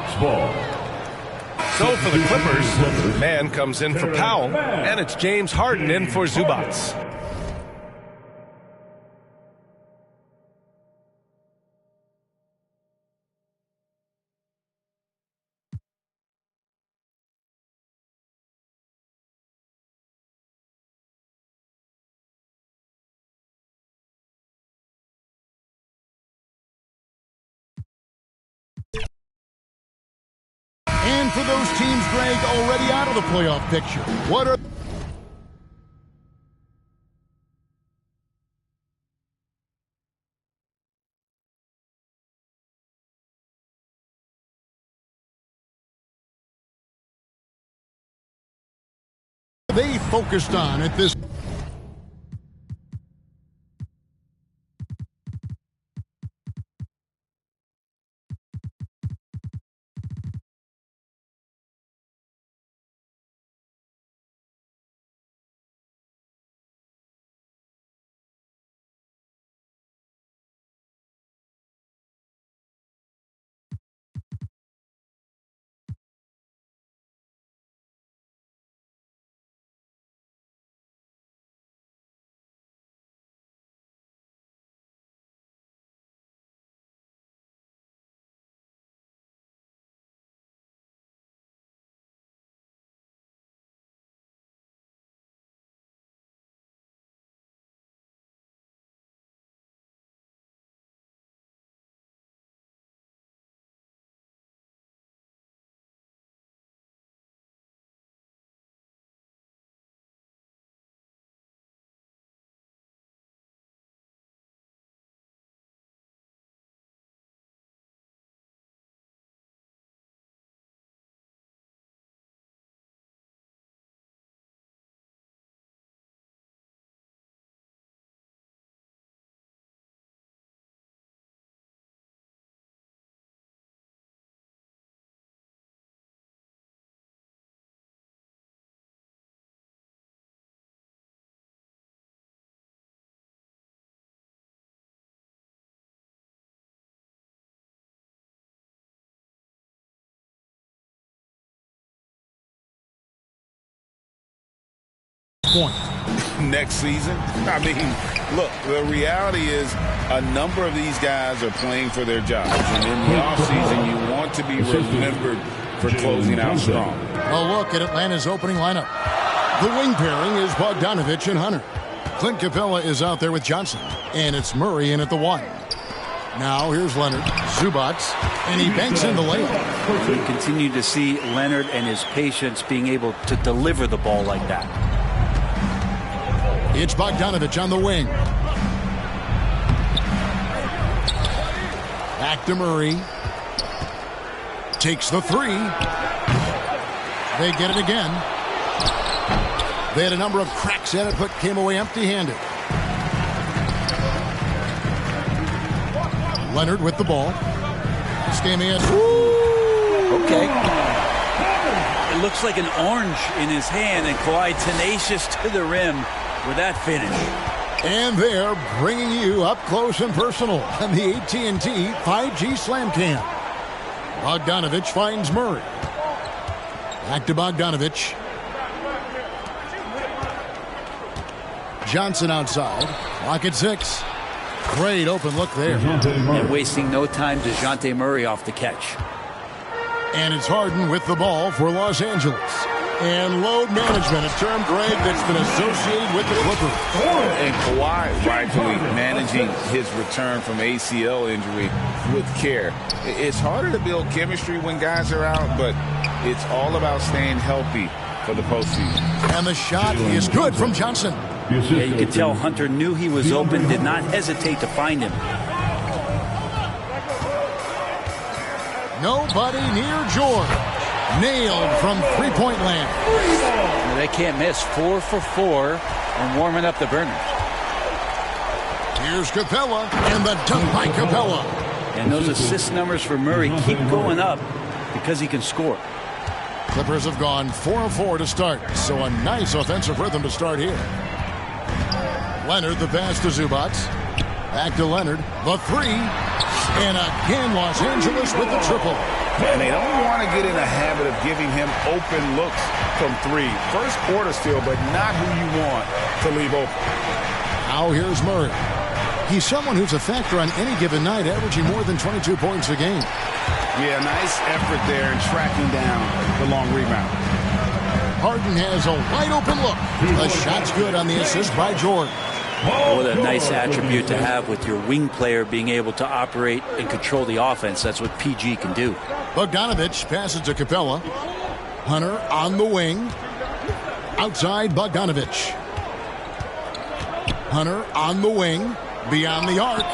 So for the Clippers, man comes in for Powell, and it's James Harden in for Zubac. And for those teams, Greg, already out of the playoff picture, what are they focused on at this point. Next season? I mean, look, the reality is a number of these guys are playing for their jobs. And in the offseason, you want to be remembered for closing out strong. A look at Atlanta's opening lineup. The wing pairing is Bogdanovich and Hunter. Clint Capella is out there with Johnson. And it's Murray in at the 1. Now here's Leonard, Zubac, and he banks in the layup. You continue to see Leonard and his patience being able to deliver the ball like that. It's Bogdanovich on the wing. Back to Murray. Takes the 3. They get it again. They had a number of cracks at it, but came away empty-handed. Leonard with the ball. This game in. Okay. It looks like an orange in his hand, and Kawhi tenacious to the rim with that finish. And they're bringing you up close and personal on the AT&T 5G Slam Cam. Bogdanovich finds Murray. Back to Bogdanovich. Johnson outside. Clock at 6. Great open look there. And wasting no time, DeJounte Murray off the catch. And it's Harden with the ball for Los Angeles. And load management, a term, Greg, that's been associated with the Clippers. And Kawhi rightfully managing his return from ACL injury with care. It's harder to build chemistry when guys are out, but it's all about staying healthy for the postseason. And the shot is good from Johnson. Yeah, you could tell Hunter knew he was open, did not hesitate to find him. Nobody near George. Nailed from three-point land. They can't miss. 4 for 4 and warming up the burners. Here's Capella and the dunk by Capella. And those assist numbers for Murray keep going up because he can score. Clippers have gone 4 of 4 to start, so a nice offensive rhythm to start here. Leonard, the pass to Zubac. Back to Leonard, the 3. And again, Los Angeles with the triple. And they don't want to get in a habit of giving him open looks from 3. First quarter still, but not who you want to leave open. Now here's Murray. He's someone who's a factor on any given night, averaging more than 22 points a game. Yeah, nice effort there in tracking down the long rebound. Harden has a wide open look. The shot's good on the assist by George. What a nice attribute to have with your wing player being able to operate and control the offense. That's what PG can do. Bogdanovich passes to Capella. Hunter on the wing. Outside Bogdanovich. Hunter on the wing. Beyond the arc.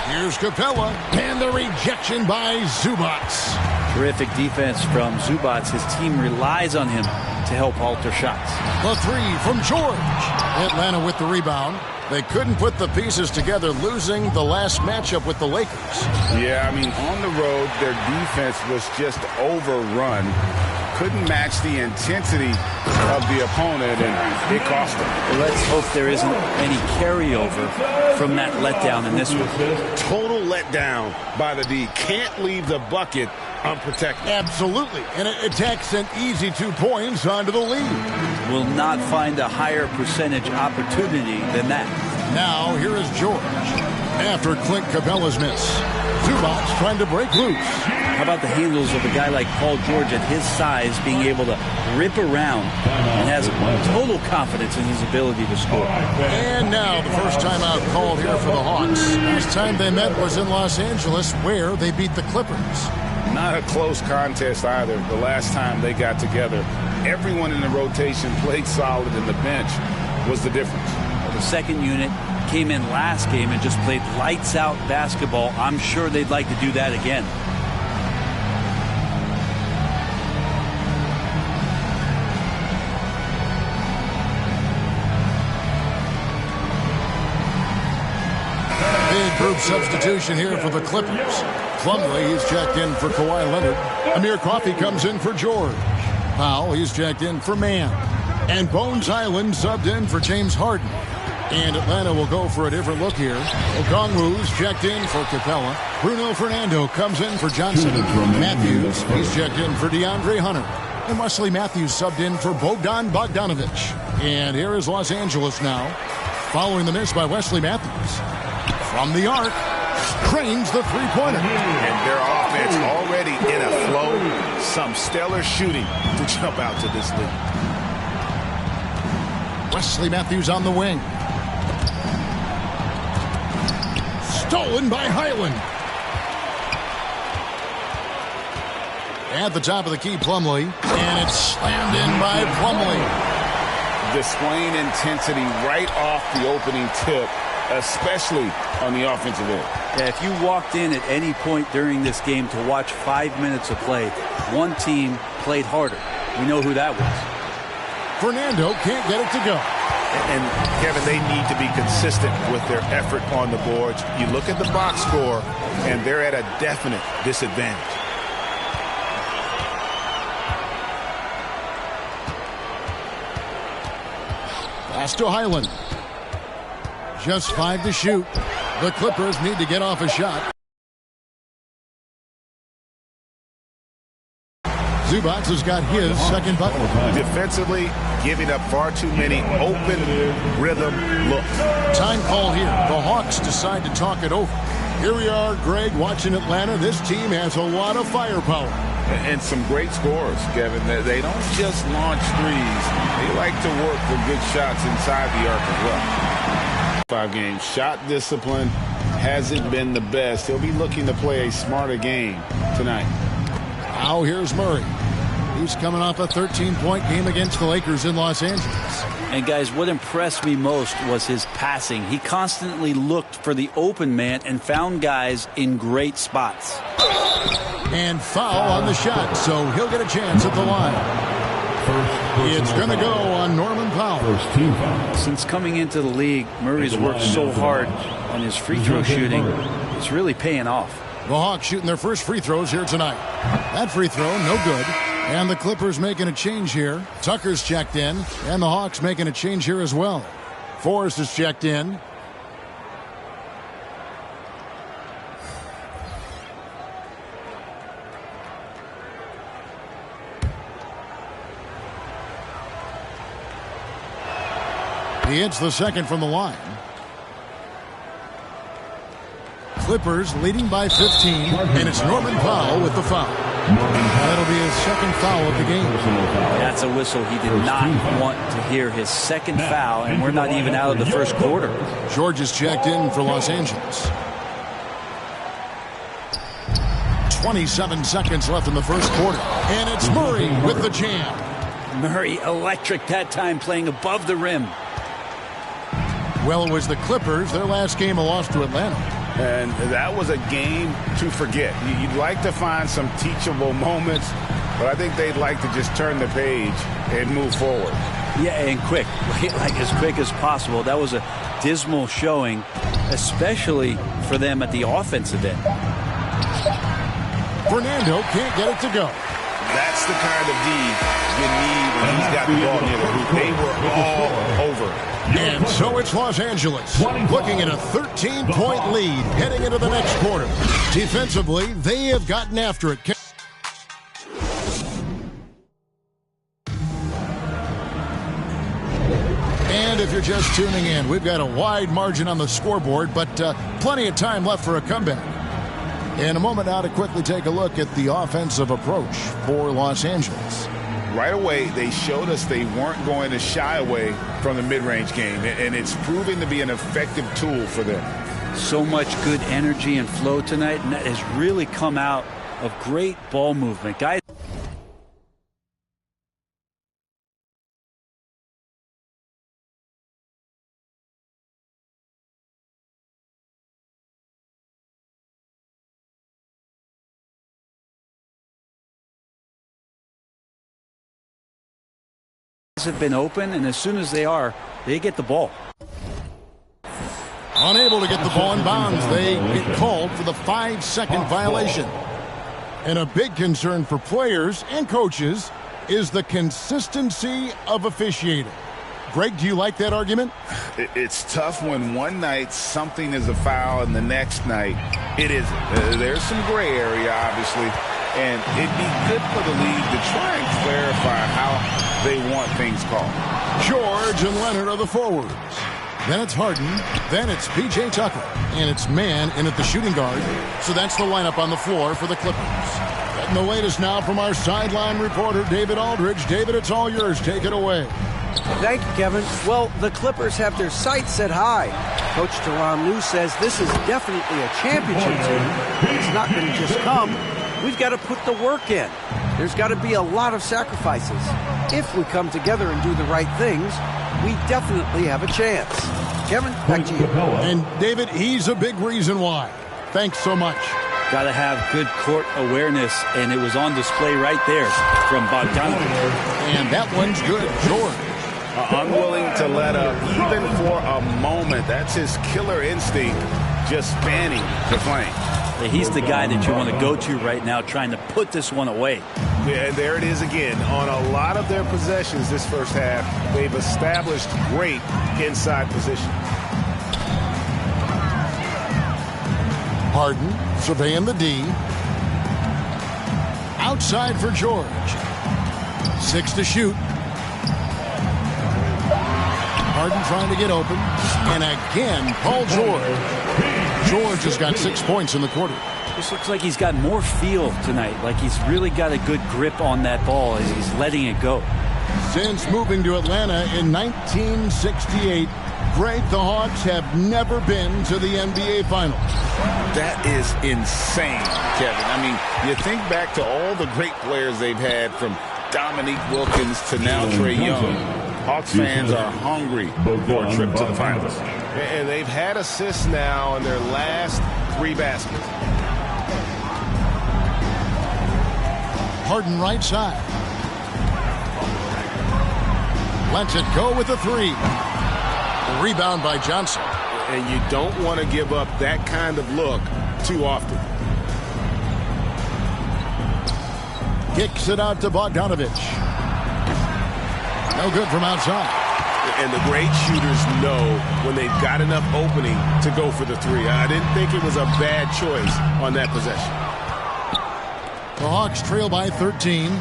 Here's Capella. And the rejection by Zubac. Terrific defense from Zubac. His team relies on him to help alter shots. The 3 from George. Atlanta with the rebound. They couldn't put the pieces together, losing the last matchup with the Lakers. Yeah, I mean, on the road, their defense was just overrun. Couldn't match the intensity of the opponent, and it cost them. Well, let's hope there isn't any carryover from that letdown in this one. Total letdown by the D. Can't leave the bucket unprotected. Absolutely, and it attacks an easy 2 points onto the lead. Will not find a higher percentage opportunity than that. Now here is George. After Clint Capella's miss, Zubac trying to break loose. How about the handles of a guy like Paul George at his size being able to rip around and has total confidence in his ability to score. And now the first timeout called here for the Hawks. Last time they met was in Los Angeles, where they beat the Clippers. Not a close contest either. The last time they got together, everyone in the rotation played solid, and the bench was the difference. Well, the second unit came in last game and just played lights out basketball. I'm sure they'd like to do that again. Big group substitution here for the Clippers. Plumlee, he's checked in for Kawhi Leonard. Amir Coffey comes in for George. Powell, he's checked in for Mann. And Bones Island subbed in for James Harden. And Atlanta will go for a different look here. Okongwu's checked in for Capella. Bruno Fernando comes in for Johnson. Matthews, he's checked in for DeAndre Hunter. And Wesley Matthews subbed in for Bogdan Bogdanovic. And here is Los Angeles now, following the miss by Wesley Matthews. From the arc, cranes the three-pointer. And their offense already in a flow. Some stellar shooting to jump out to this lead. Wesley Matthews on the wing. Stolen by Highland. At the top of the key, Plumlee. And it's slammed in by Plumlee. Displaying intensity right off the opening tip, especially on the offensive end. Yeah, if you walked in at any point during this game to watch 5 minutes of play, one team played harder. We know who that was. Fernando can't get it to go. And Kevin, they need to be consistent with their effort on the boards. You look at the box score, and they're at a definite disadvantage. Pass to Highland. Just 5 to shoot. The Clippers need to get off a shot. Zubac has got his second bucket. Defensively, giving up far too many open rhythm looks. Time call here. The Hawks decide to talk it over. Here we are, Greg, watching Atlanta. This team has a lot of firepower. And some great scores, Kevin. They don't just launch threes. They like to work for good shots inside the arc as well. 5 games. Shot discipline hasn't been the best. He'll be looking to play a smarter game tonight. Now here's Murray. He's coming off a 13-point game against the Lakers in Los Angeles. And guys, what impressed me most was his passing. He constantly looked for the open man and found guys in great spots. And foul on the shot, so he'll get a chance at the line. It's going to go on Norman Powell. Since coming into the league, Murray's worked so hard on his free throw shooting. It's really paying off. The Hawks shooting their first free throws here tonight. That free throw, no good. And the Clippers making a change here. Tucker's checked in, and the Hawks making a change here as well. Forrest is checked in. He hits the second from the line. Clippers leading by 15, and it's Norman Powell with the foul. That'll be his second foul of the game. That's a whistle. He did not want to hear his second foul, and we're not even out of the first quarter. George is checked in for Los Angeles. 27 seconds left in the first quarter, and it's Murray with the jam. Murray electric that time, playing above the rim. Well, it was the Clippers, their last game, a loss to Atlanta. And that was a game to forget. You'd like to find some teachable moments, but I think they'd like to just turn the page and move forward. Yeah, and quick, like as quick as possible. That was a dismal showing, especially for them at the offensive end. Fernando can't get it to go. That's the kind of D you need when he's got the ball near the hoop. They were all over. And so it's Los Angeles looking at a 13-point lead heading into the next quarter. Defensively, they have gotten after it. And if you're just tuning in, we've got a wide margin on the scoreboard, but plenty of time left for a comeback. In a moment now to quickly take a look at the offensive approach for Los Angeles. Right away, they showed us they weren't going to shy away from the mid-range game, and it's proving to be an effective tool for them. So much good energy and flow tonight, and that has really come out of great ball movement. Guys. Have been open, and as soon as they are, they get the ball. Unable to get the ball in bounds, they get called for the 5-second violation. And a big concern for players and coaches is the consistency of officiating. Greg, do you like that argument? It's tough when one night something is a foul and the next night it isn't. There's some gray area, obviously, And it'd be good for the league to try and clarify how they want things called. George and Leonard are the forwards. Then it's Harden. Then it's P.J. Tucker. And it's Mann in at the shooting guard. So that's the lineup on the floor for the Clippers. Getting the latest now from our sideline reporter, David Aldridge. David, it's all yours. Take it away. Thank you, Kevin. Well, the Clippers have their sights set high. Coach Tyronn Lue says this is definitely a championship team. It's not going to just come. We've got to put the work in. There's got to be a lot of sacrifices. If we come together and do the right things, we definitely have a chance. Kevin, back to you. And David, he's a big reason why. Thanks so much. Got to have good court awareness, and it was on display right there from Bogdanovic. And that one's good, George. Unwilling to let up even for a moment. That's his killer instinct, just spanning the flame. He's the guy that you want to go to right now, trying to put this one away. Yeah, and there it is again. On a lot of their possessions this first half, they've established great inside position. Harden surveying the D. Outside for George. 6 to shoot. Harden trying to get open. And again, Paul George. George has got 6 points in the quarter. This looks like he's got more feel tonight. Like he's really got a good grip on that ball as he's letting it go. Since moving to Atlanta in 1968, Greg, the Hawks have never been to the NBA Finals. That is insane, Kevin. I mean, you think back to all the great players they've had, from Dominique Wilkins to now Trae Young. Hawks fans are hungry for a trip to the finals. And they've had assists now in their last 3 baskets. Harden right side. Lets it go with a 3. The rebound by Johnson. And you don't want to give up that kind of look too often. Kicks it out to Bogdanovic. No good from outside. And the great shooters know when they've got enough opening to go for the 3. I didn't think it was a bad choice on that possession. The Hawks trail by 13.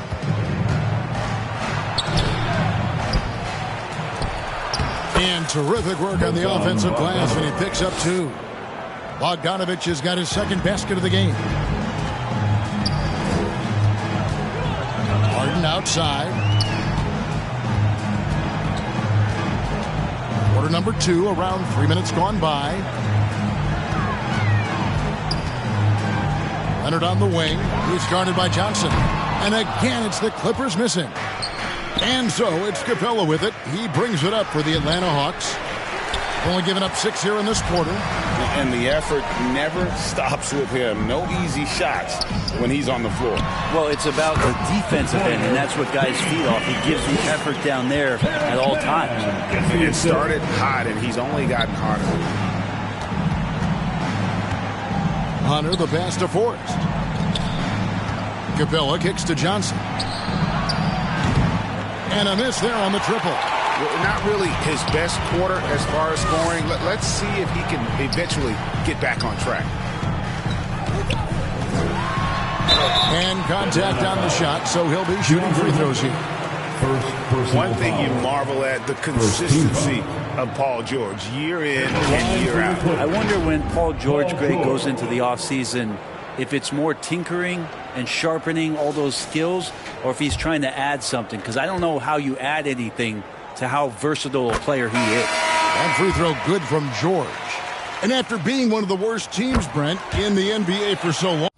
And terrific work on the offensive glass, and he picks up 2. Bogdanovic has got his 2nd basket of the game. Harden outside. Quarter number 2, around 3 minutes gone by. Leonard on the wing. He's guarded by Johnson. And again, it's the Clippers missing. And so it's Capella with it. He brings it up for the Atlanta Hawks. Only giving up 6 here in this quarter. And the effort never stops with him. No easy shots when he's on the floor. Well, it's about the defensive end, and that's what guys feed off. He gives the effort down there at all times. It started hot, and he's only gotten hotter. Hunter, the pass to Forrest. Capella kicks to Johnson. And a miss there on the triple. Well, not really his best quarter as far as scoring. Let's see if he can eventually get back on track. And contact on the shot, so he'll be shooting free throws here. One thing you marvel at, the consistency of Paul George, year in and year out. I wonder when Paul George, Greg, goes into the offseason, if it's more tinkering and sharpening all those skills, or if he's trying to add something, because I don't know how you add anything to how versatile a player he is. And free throw good from George. And after being one of the worst teams, Brent, in the NBA for so long,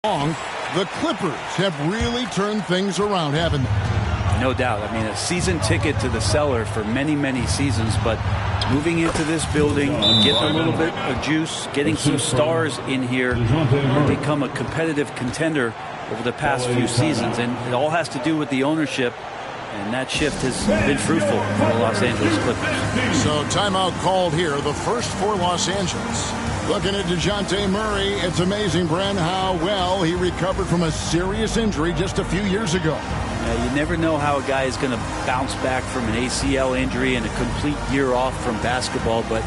The Clippers have really turned things around, haven't they? No doubt. I mean, a season ticket to the cellar for many, many seasons, but moving into this building, getting a little bit of juice, getting some stars in here, and become a competitive contender over the past few seasons. And it all has to do with the ownership, and that shift has been fruitful for the Los Angeles Clippers. So timeout called here, the first for Los Angeles. Looking at DeJounte Murray, it's amazing, Bren, how well he recovered from a serious injury just a few years ago. You never know how a guy is going to bounce back from an ACL injury and a complete year off from basketball, but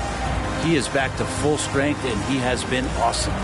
he is back to full strength, and he has been awesome.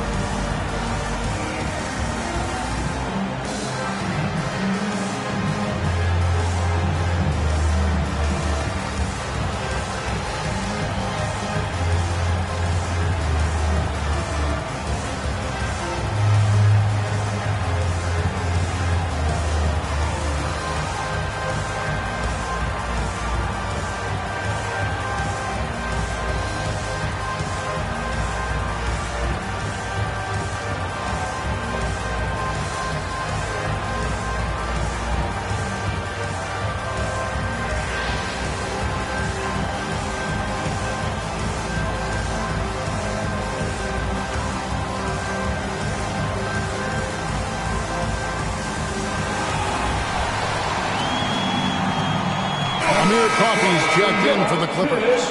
Coffey's checked in for the Clippers.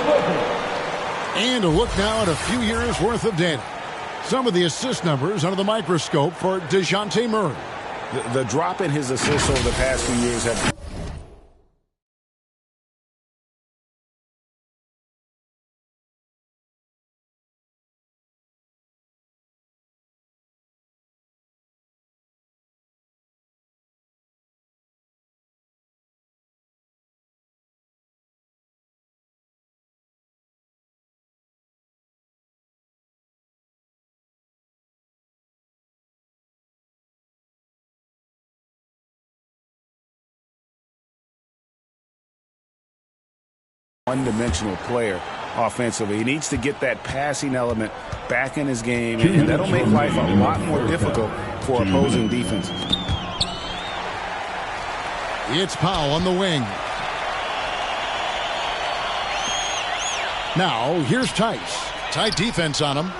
And a look now at a few years' worth of data. Some of the assist numbers under the microscope for DeJounte Murray. The drop in his assists over the past few years have... one-dimensional player offensively. He needs to get that passing element back in his game, and that'll make life a lot more difficult for opposing defenses. It's Powell on the wing. Now, here's Tice. Tight defense on him.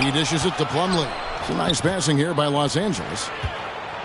He dishes it to Plumlee. Some nice passing here by Los Angeles.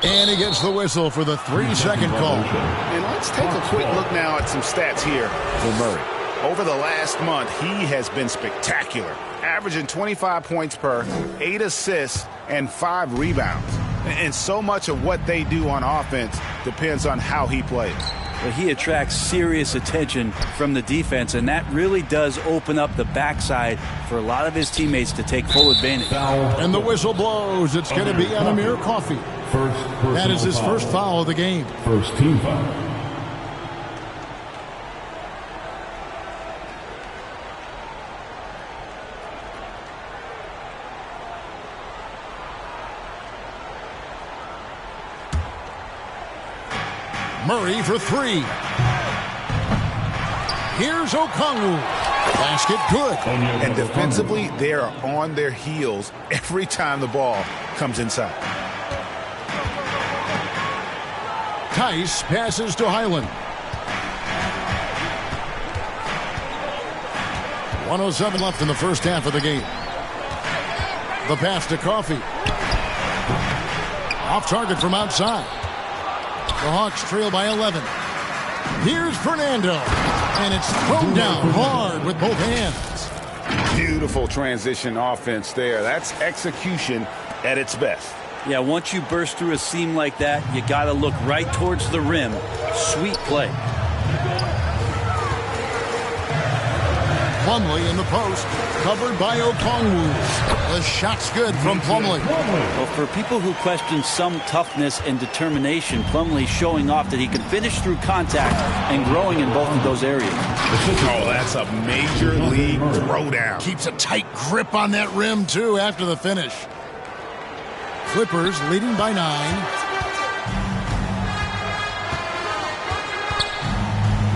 And he gets the whistle for the 3-second call. And let's take a quick look now at some stats here for Murray. Over the last month, he has been spectacular, averaging 25 points per, 8 assists, and 5 rebounds. And so much of what they do on offense depends on how he plays. Well, he attracts serious attention from the defense, and that really does open up the backside for a lot of his teammates to take full advantage. And the whistle blows. It's going to be on Amir Coffey. That is his first foul of the game. First team foul. Murray for 3. Here's Okongwu. Basket good. And defensively, they are on their heels every time the ball comes inside. Tice passes to Highland. 1:07 left in the first half of the game. The pass to Coffey. Off target from outside. The Hawks trail by 11. Here's Fernando. And it's thrown down hard with both hands. Beautiful transition offense there. That's execution at its best. Yeah, once you burst through a seam like that, you got to look right towards the rim. Sweet play. Plumlee in the post, covered by Okongwu. The shot's good from Plumlee. Well, for people who question some toughness and determination, Plumlee showing off that he can finish through contact and growing in both of those areas. Oh, that's a major league throwdown. Keeps a tight grip on that rim, too, after the finish. Clippers leading by 9.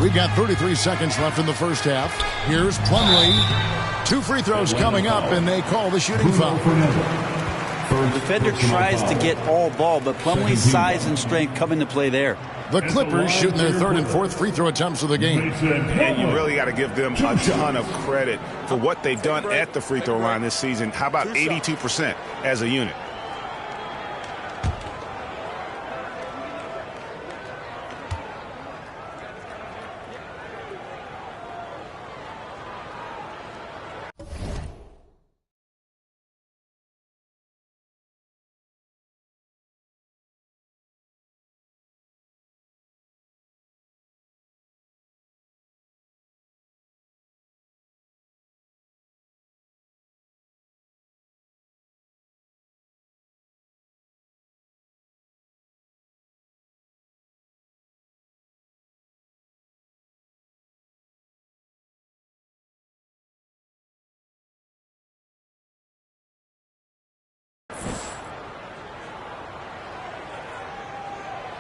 We've got 33 seconds left in the first half. Here's Plumlee. 2 free throws coming up, and they call the shooting foul. The defender tries to get all ball, but Plumlee's size and strength come into play there. The Clippers shooting their third and fourth free throw attempts of the game. And you really got to give them a ton of credit for what they've done at the free throw line this season. How about 82% as a unit?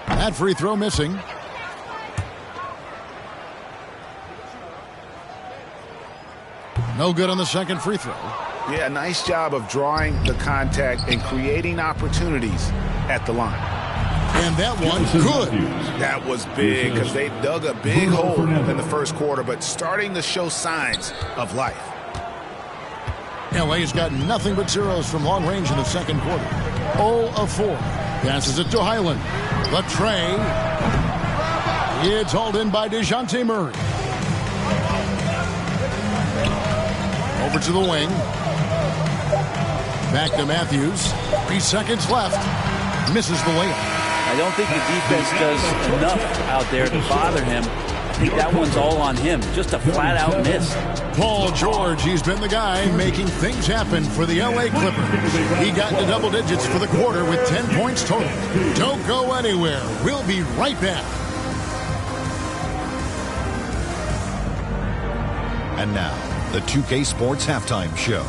That free throw missing. No good on the second free throw. Yeah, nice job of drawing the contact and creating opportunities at the line. And that one, good. That was big because they dug a big hole in the first quarter, but starting to show signs of life. LA's got nothing but zeros from long range in the second quarter. 0 of 4. Passes it to Highland. The tray. It's hauled in by DeJounte Murray. Over to the wing. Back to Matthews. 3 seconds left. Misses the layup. I don't think the defense does enough out there to bother him. I think that one's all on him. Just a flat-out miss. Paul George, he's been the guy making things happen for the LA Clippers. He got into double digits for the quarter with 10 points total. Don't go anywhere. We'll be right back. And now, the 2K Sports Halftime Show.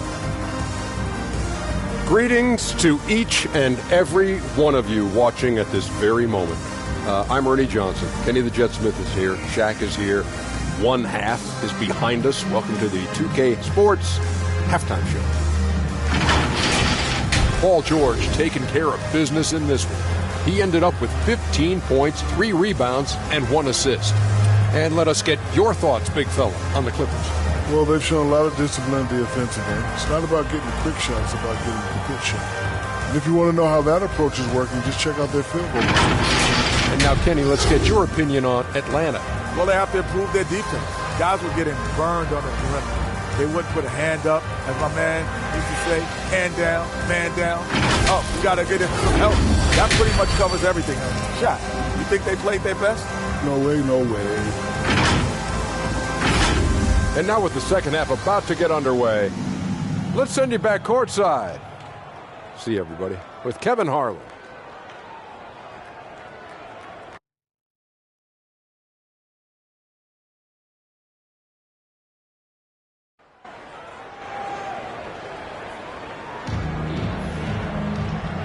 Greetings to each and every one of you watching at this very moment. I'm Ernie Johnson. Kenny the Jet Smith is here. Shaq is here. One half is behind us. Welcome to the 2K Sports Halftime Show. Paul George taking care of business in this one. He ended up with 15 points, 3 rebounds, and 1 assist. And let us get your thoughts, big fella, on the Clippers. Well, they've shown a lot of discipline in the offensive end. It's not about getting a quick shot, it's about getting a good shot. And if you want to know how that approach is working, just check out their field goal. And now, Kenny, let's get your opinion on Atlanta. Well, they have to improve their defense. Guys were getting burned on the perimeter. They wouldn't put a hand up, as my man used to say, hand down, man down. Oh, you got to get him some help. That pretty much covers everything. Shot. You think they played their best? No way, no way. And now with the second half about to get underway, let's send you back courtside. See everybody with Kevin Harlan.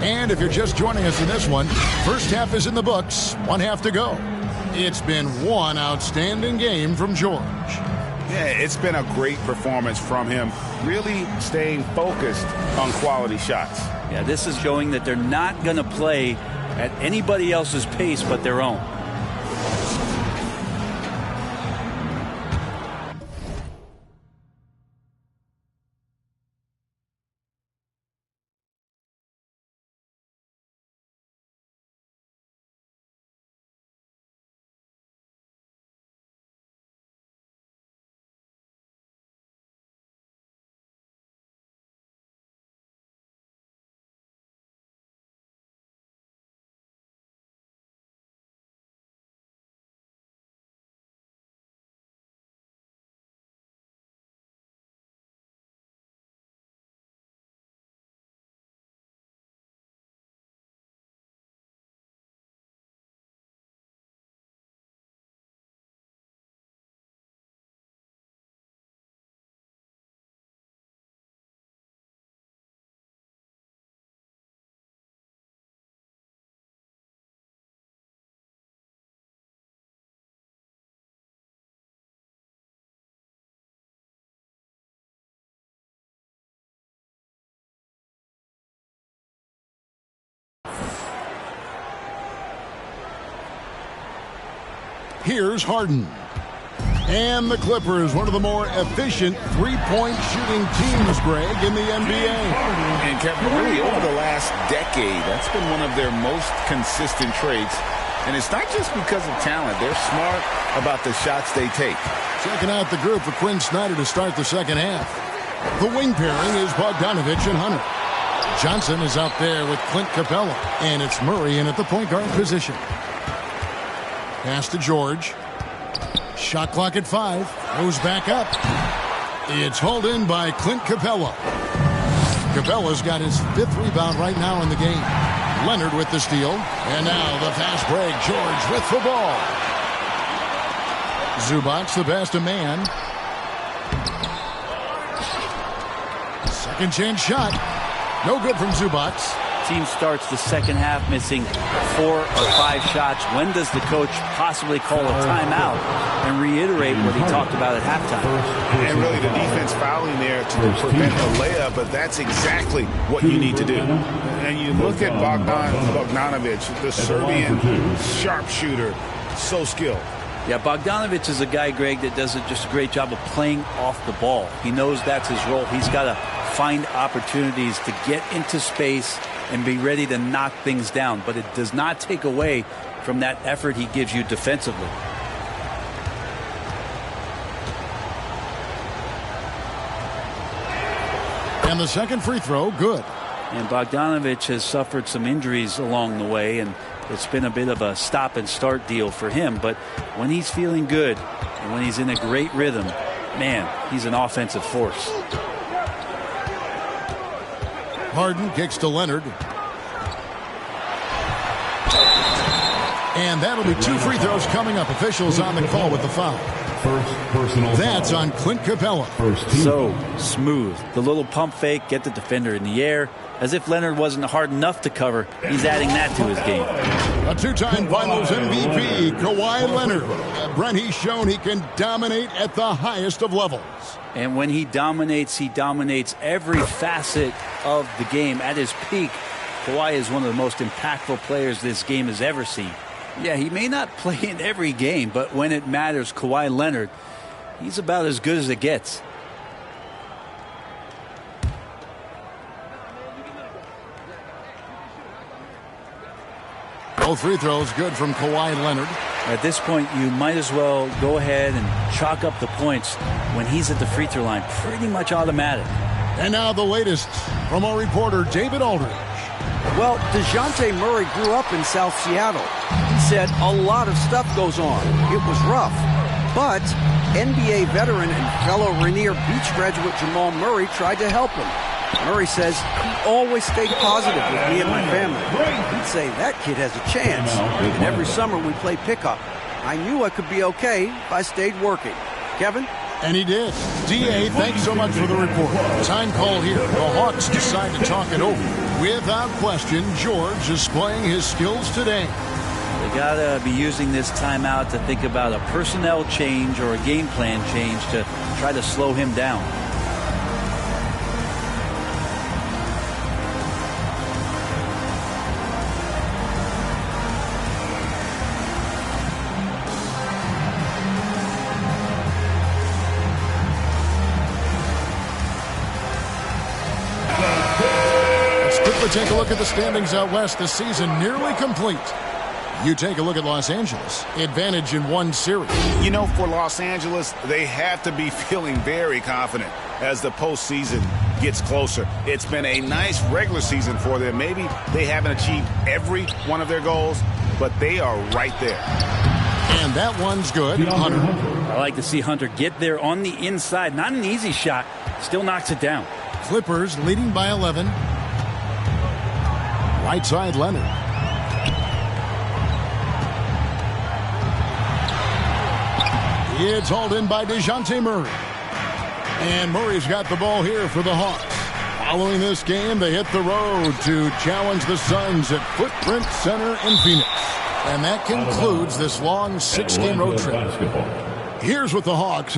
And if you're just joining us in this one, first half is in the books, 1 half to go. It's been one outstanding game from George. Yeah, it's been a great performance from him, really staying focused on quality shots. Yeah, this is showing that they're not going to play at anybody else's pace but their own. Here's Harden. And the Clippers, one of the more efficient three-point shooting teams, Greg, in the NBA. And Kevin, really over the last decade, that's been one of their most consistent traits. And it's not just because of talent. They're smart about the shots they take. Checking out the group for Quinn Snyder to start the second half. The wing pairing is Bogdanovich and Hunter. Johnson is out there with Clint Capella. And it's Murray in at the point guard position. Pass to George. Shot clock at 5. Goes back up. It's hauled in by Clint Capella. Capella's got his 5th rebound right now in the game. Leonard with the steal. And now the fast break. George with the ball. Zubac the pass to man. Second chance shot. No good from Zubac. Team starts the second half missing 4 or 5 shots. When does the coach possibly call a timeout and reiterate what he talked about at halftime? And really the defense fouling there to prevent the layup, but that's exactly what you need to do. And you look at Bogdanovich, the Serbian sharpshooter, so skilled. Yeah, Bogdanovich is a guy, Greg, that does just a great job of playing off the ball. He knows that's his role. He's got to find opportunities to get into space and be ready to knock things down. But it does not take away from that effort he gives you defensively. And the second free throw, good. And Bogdanovich has suffered some injuries along the way, and it's been a bit of a stop and start deal for him. But when he's feeling good and when he's in a great rhythm, man, he's an offensive force. Harden kicks to Leonard. And that'll be 2 free throws coming up. Officials on the call with the foul. That's on Clint Capella. So smooth. The little pump fake, get the defender in the air. As if Leonard wasn't hard enough to cover, he's adding that to his game. A 2-time Finals MVP, Kawhi Leonard. Brent, he's shown he can dominate at the highest of levels. And when he dominates every facet of the game. At his peak, Kawhi is one of the most impactful players this game has ever seen. Yeah, he may not play in every game, but when it matters, Kawhi Leonard, he's about as good as it gets. Both free throws good from Kawhi Leonard. At this point, you might as well go ahead and chalk up the points when he's at the free throw line. Pretty much automatic. And now the latest from our reporter, David Aldridge. Well, DeJounte Murray grew up in South Seattle. He said a lot of stuff goes on. It was rough. But NBA veteran and fellow Rainier Beach graduate Jamal Murray tried to help him. Murray says he always stayed positive with me and my family. He'd say, that kid has a chance. And every summer we play pickup. I knew I could be okay if I stayed working. Kevin? And he did. D.A., thanks so much for the report. Time call here. The Hawks decide to talk it over. Without question, George is displaying his skills today. They got to be using this timeout to think about a personnel change or a game plan change to try to slow him down. Take a look at the standings out west. This season nearly complete. You take a look at Los Angeles. Advantage in 1 series. You know, for Los Angeles, they have to be feeling very confident as the postseason gets closer. It's been a nice regular season for them. Maybe they haven't achieved every one of their goals, but they are right there. And that one's good. Hunter. I like to see Hunter get there on the inside. Not an easy shot. Still knocks it down. Clippers leading by 11. Right side, Leonard. It's hauled in by DeJounte Murray. And Murray's got the ball here for the Hawks. Following this game, they hit the road to challenge the Suns at Footprint Center in Phoenix. And that concludes this long 6-game road trip. Here's what the Hawks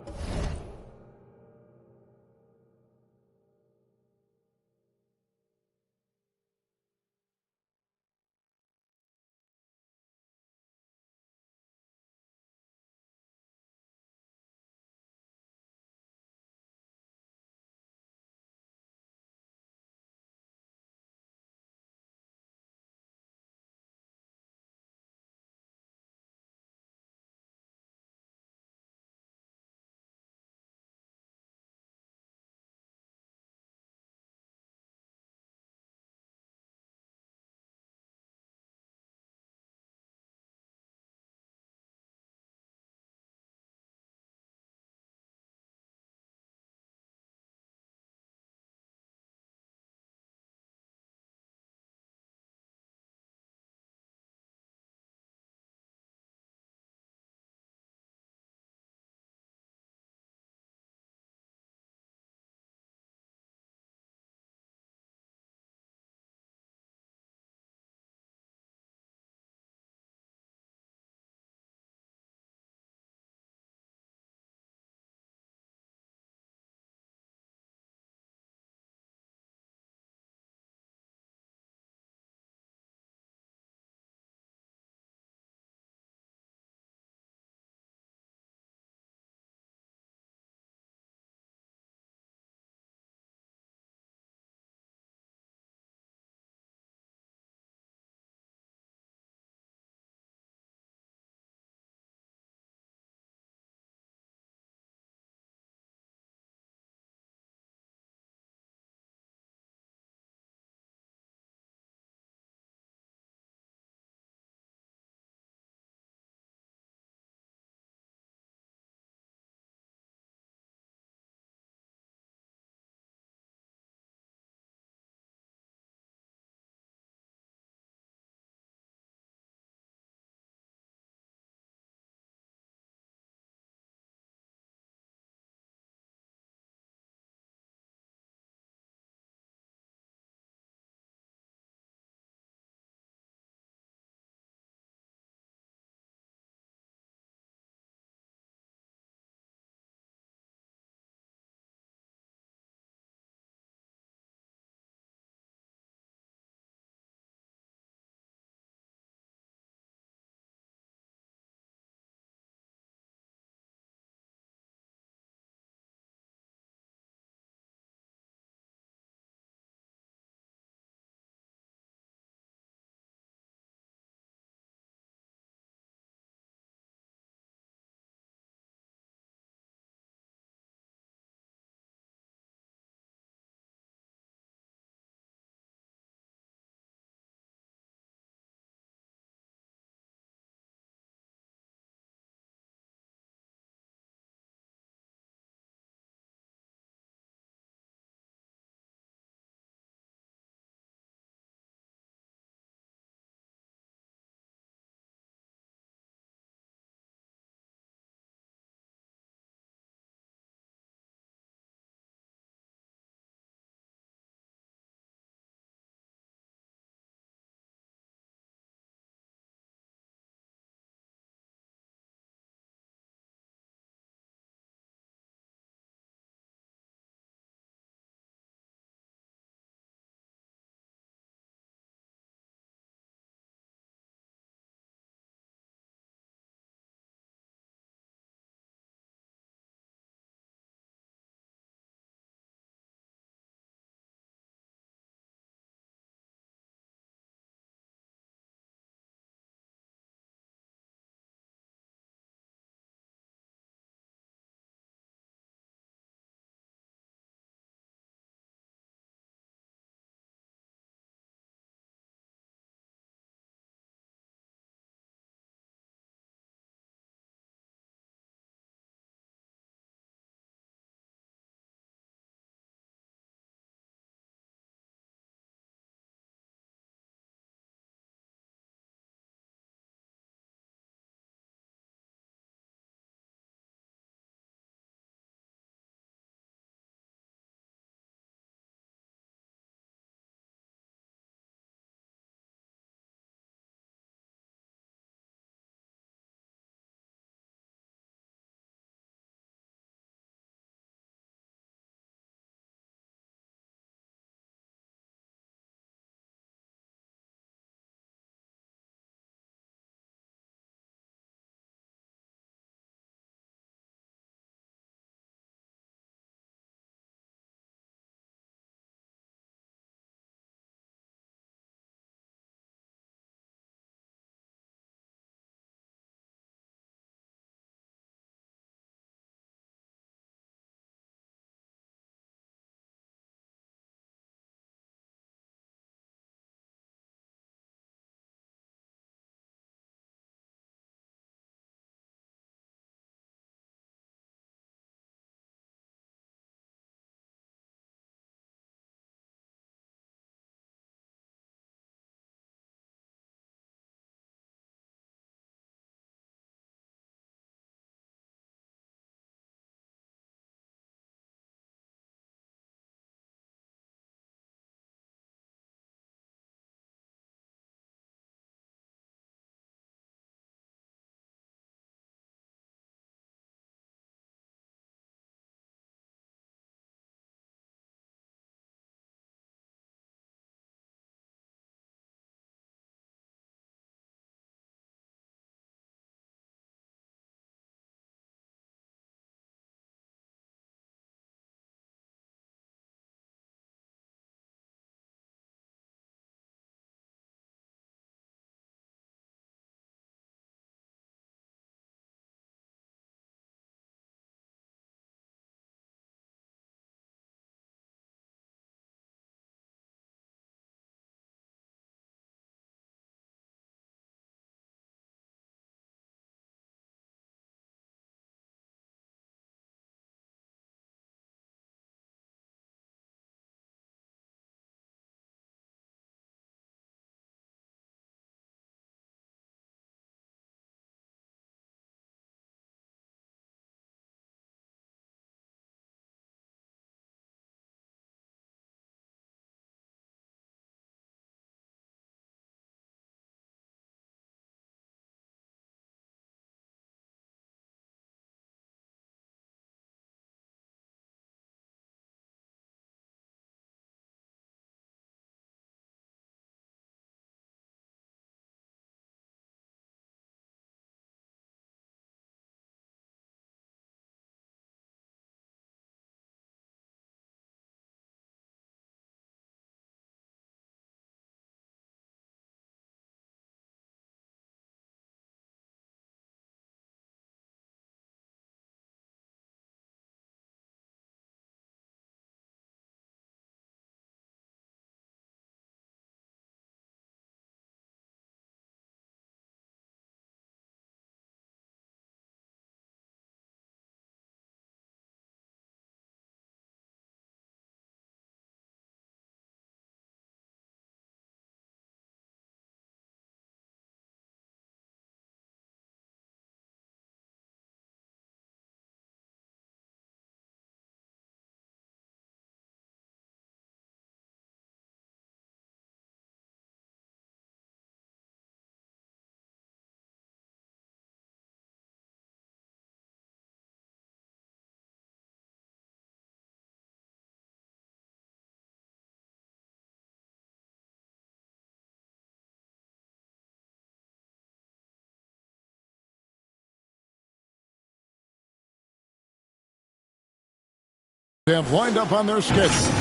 have lined up on their schedule.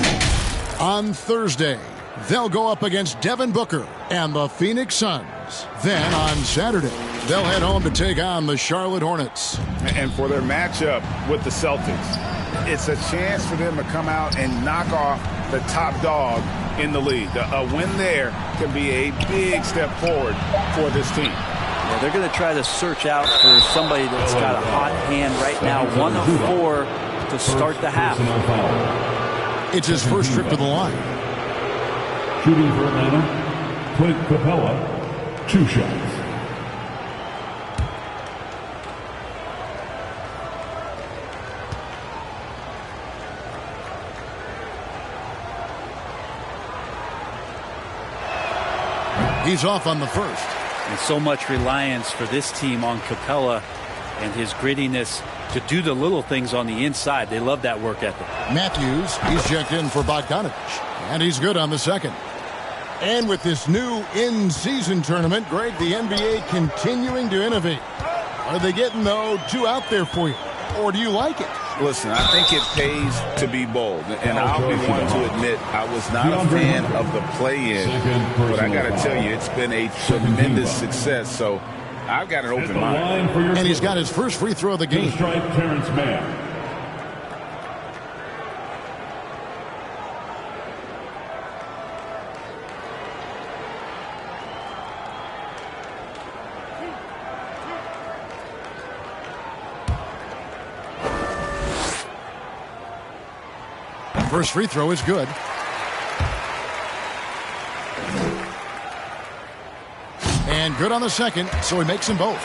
On Thursday, they'll go up against Devin Booker and the Phoenix Suns. Then on Saturday, they'll head home to take on the Charlotte Hornets. And for their matchup with the Celtics, it's a chance for them to come out and knock off the top dog in the league. A win there can be a big step forward for this team. Yeah, they're going to try to search out for somebody that's got a hot hand right now. 1 of 4 to start the half. It's his first trip to the line. Shooting for Atlanta, Clint Capella, 2 shots. He's off on the first. And so much reliance for this team on Capella and his grittiness to do the little things on the inside. They love that work ethic. Matthews, he's checked in for Bogdanovich, and he's good on the second. And with this new in-season tournament, Greg, the NBA continuing to innovate. Are they getting, though, 2 out there for you, or do you like it? Listen, I think it pays to be bold, and I'll be one to admit I was not a fan of the play-in, but I got to tell you, it's been a tremendous success, so I've got an open mind. And he's got his first free throw of the game. Terrence Mann. First free throw is good. And good on the second, so he makes them both.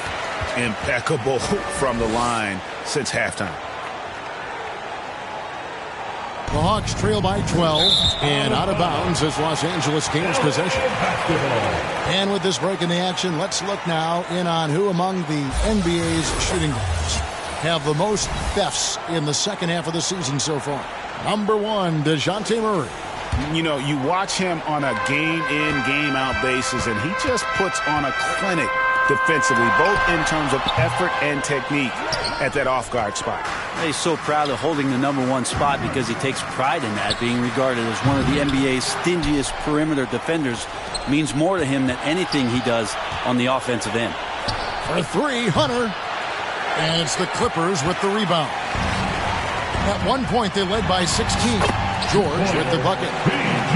Impeccable from the line since halftime. The Hawks trail by 12 and out of bounds as Los Angeles gains possession. And with this break in the action, let's look now in on who among the NBA's shooting guards have the most thefts in the second half of the season so far. Number 1, DeJounte Murray. You know, you watch him on a game-in, game-out basis, and he just puts on a clinic defensively, both in terms of effort and technique at that off-guard spot. He's so proud of holding the number 1 spot because he takes pride in that. Being regarded as one of the NBA's stingiest perimeter defenders means more to him than anything he does on the offensive end. For 3, Hunter. And it's the Clippers with the rebound. At one point, they led by 16. George with the bucket.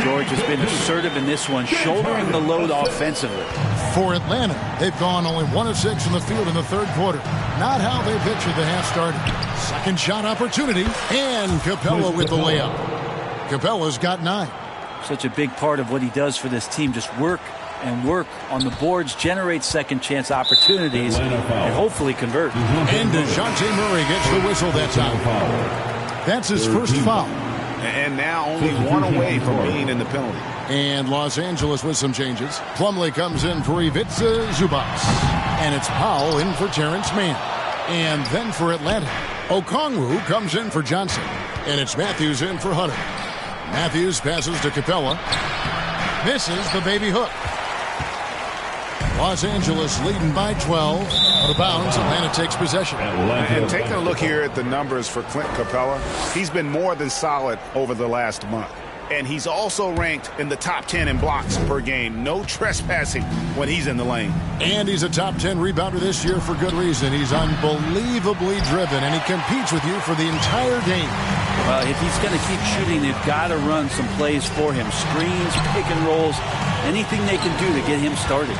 George has been assertive in this one, shouldering the load offensively. For Atlanta, they've gone only 1 of 6 in the field in the third quarter. Not how they pictured the half started. Second shot opportunity, and Capella with the layup. Capella's got 9. Such a big part of what he does for this team, just work and work on the boards, generate second chance opportunities, and hopefully convert. And DeJounte Murray gets the whistle. That's out. That's his first foul. And now only 1 away from being in the penalty. And Los Angeles with some changes. Plumlee comes in for Ivica Zubac. And it's Powell in for Terrence Mann. And then for Atlanta, Okongwu comes in for Johnson. And it's Matthews in for Hunter. Matthews passes to Capella. Misses the baby hook. Los Angeles leading by 12. Out of bounds, Atlanta takes possession. And taking a look here at the numbers for Clint Capella, he's been more than solid over the last month. And he's also ranked in the top 10 in blocks per game. No trespassing when he's in the lane. And he's a top 10 rebounder this year for good reason. He's unbelievably driven, and he competes with you for the entire game. Well, if he's going to keep shooting, they've got to run some plays for him. Screens, pick and rolls, anything they can do to get him started.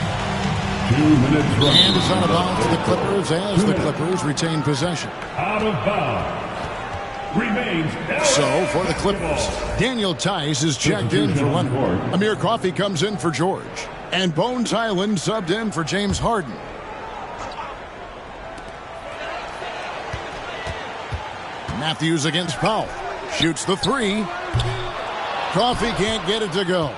2 minutes running. And it's out of bounds to the Clippers as the Clippers retain possession. Out of bounds. Remains. So for the Clippers, Daniel Tice is checked in for Leonard. Amir Coffey comes in for George. And Bones Highland subbed in for James Harden. Matthews against Powell. Shoots the 3. Coffey can't get it to go.